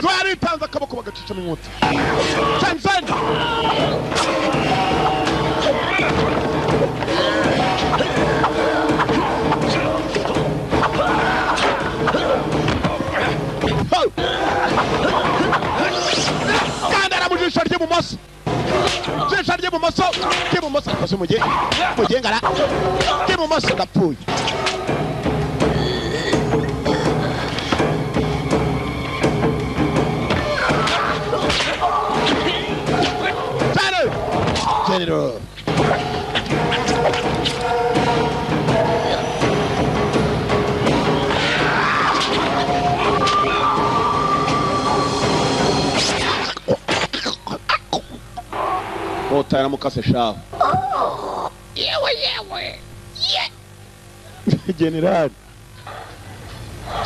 twari tanza akaboko bagacica n'inkota Chenzen Jisho ry'ibumoso akoze mugengara ry'ibumoso ndapfuye General Otara mukase shaho. Yewe.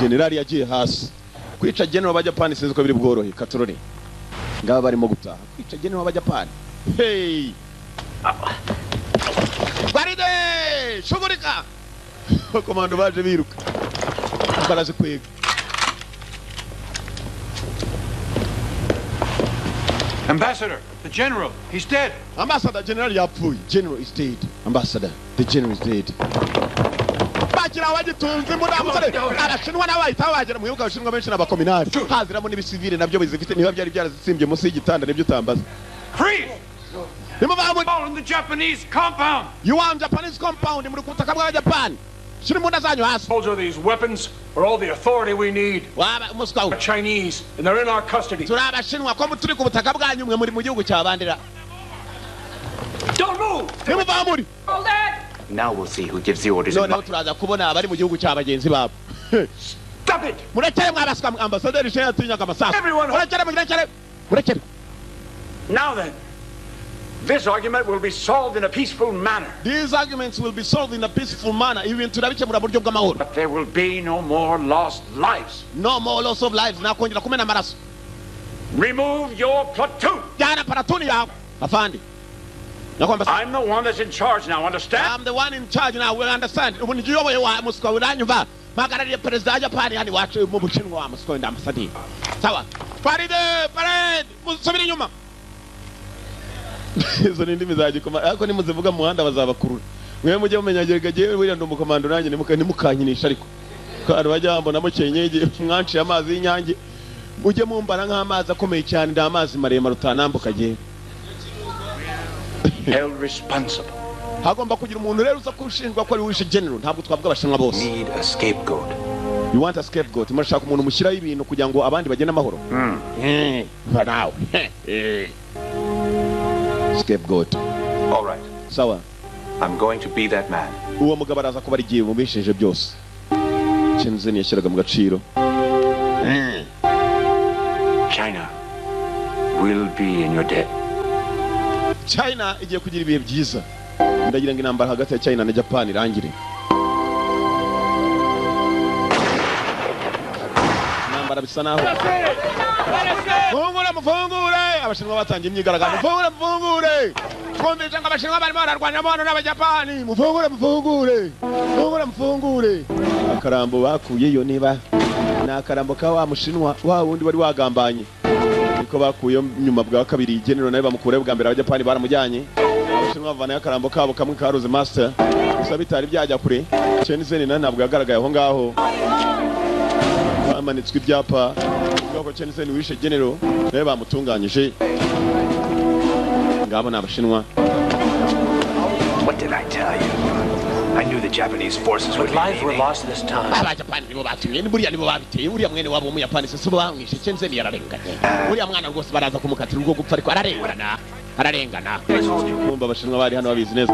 General yagiye hasi. Kwica general w'Abajapani sinzi ko biri bworohe katurore. Ngaba barimo gutaha. Kwica general w'Abajapani. Hey. Baride shugurika komando baje biruka barazi kwega. Ambassador, the general, he's dead. Ambassador, general yapfuye. General is dead. Ambassador, the general is dead. Bakira wagitunze muri amusare. Arashinwa n'abahita bagera mu yuka bashinwa benshi n'abakominari. Haziramo n'ibisivile nabyo bizifite niba byari byarasimbye munsi y'igitanda n'ibyo utambaza. Freeze! All in the Japanese compound. You want Japanese compound muri kutaka bwa Japan. Soldier these weapons are all the authority we need. We're Chinese, and they're in our custody. Don't move! Now we'll see who gives the orders. Stop it! Everyone! Now then, this argument will be solved in a peaceful manner. These arguments will be solved in a peaceful manner. But there will be no more lost lives. No more loss of lives. Remove your platoon. I'm the one that's in charge now, understand? I'm the one in charge now, we understand. Izo ni ndimi zagikoma ariko nimuzivuga mu muhanda bazabakurura mwe mujye mumenyagerega giye buriya ndo mukomando nanjye nimukanyinisha ariko kandi bajya mbona mu cyenyege mwanci amazi y'inyange mujye mumbara nk'amazi akomeye cyane nda amazi maremare utanambuka giye held responsible. Hagomba kugira umuntu rero uza kushinjwa ko ari wishe general ntabwo twavuga abashinwa bose. Need a scapegoat. You want a scapegoat? Murashaka umuntu mushyiraho ibintu kugira ngo abandi bagene amahoro. Now. Scapegoat. All right. Sawa. I'm going to be that man. Uwo mugabo araza kuba ari giye mubisheje byose. Chinzeni yashyiraga mu gaciro. China will be in your debt. China igiye kugira ibihe byiza. Ndagira ngo intambara hagati ya China na Japan irangire. Intambara bisa naho. Mufungure abashinwa batangiye imyigaragambyo. Mufungure twumvise ngo abashinwa barimo bararwanya abantu n'abajapani. Mufungure akarambo bakuyeyo niba nakarambo ka wa mushinwa wa wundi wari wagambanye niko bakuye nyuma bwa kabiri general nawe bamukure bwa mbere abajapani baramujyanye abashinwa bavana akarambo kabo kamwe ka Rose Master gusa bitari byajya kure Chenzen na ntabwo yagaragaye aho ngaho bamanitswe ibyapa ko Chenzen wishe general nawe bamutunganyije ngabo n'abashinwa. What did I tell you? I knew the Japanese forces would lives were lost this time. Abajapani nibo batumye buriya nibo babiteye buriya mwene wabo mu Yapani se suba bamwishe Chenzen yararenganye buriya mwana rwose baraza kumukatira ubwo gupfa ariko ararengana kumva abashinwa bari hano babizi neza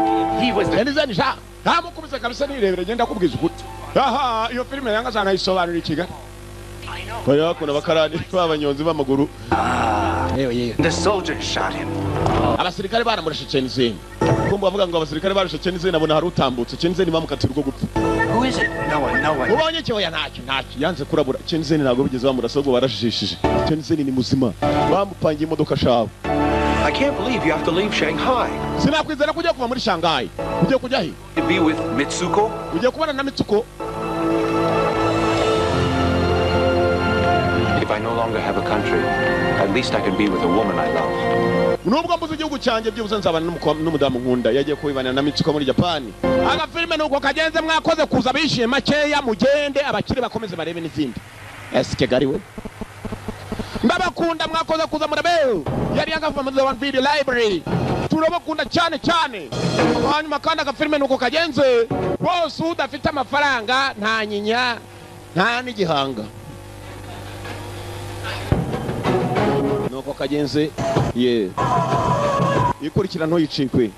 Chenzen sha ntamukubise kabisa nirebere genda kubwiza ukuri iyo filime yanga sana isobanura ikiga Oya kuna bakarani babanyonzi b'amaguru. The soldiers shot him. Abasirikare baramurashe Chenzen. Kumba bavuga ngo abasirikare barashe Chenzen abona hari utambutse Chenzen bamukatira urwo gupfa. Who is it? No one. Ubonye cyo ntacyo yanze kurabura Chenzen ntago bigeze bamurasa ubwo barashishije. Chenzen ni muzima. Bamupangiye imodoka shawe. I can't believe you have to leave Shanghai. Sinakwizera kujya kuva muri Shanghai. Ujye kujya he? To be with Mitsuko? Ujye kubana na Mitsuko. If I no longer have a country, at least I can be with a woman I love. Nubwo mbuze igihugu cyanjye byibuze nzabana n'umudamu nkunda yagiye kubibana na Mitsuko muri Japan. Aga filime nuko kagenze mwakoze kuza bishiye makeya mugende abakire bakomeze barebe n'izindi. Eske gariwe. Ndabakunda mwakoze kuza murabe. Yari yangava mu one video library. Turabakunda cyane. Hanyuma kandi aga filime nuko kagenze. Bose udafite amafaranga nta nyinya nta n'igihanga. Nuko kagenze ikurikirano yicikwe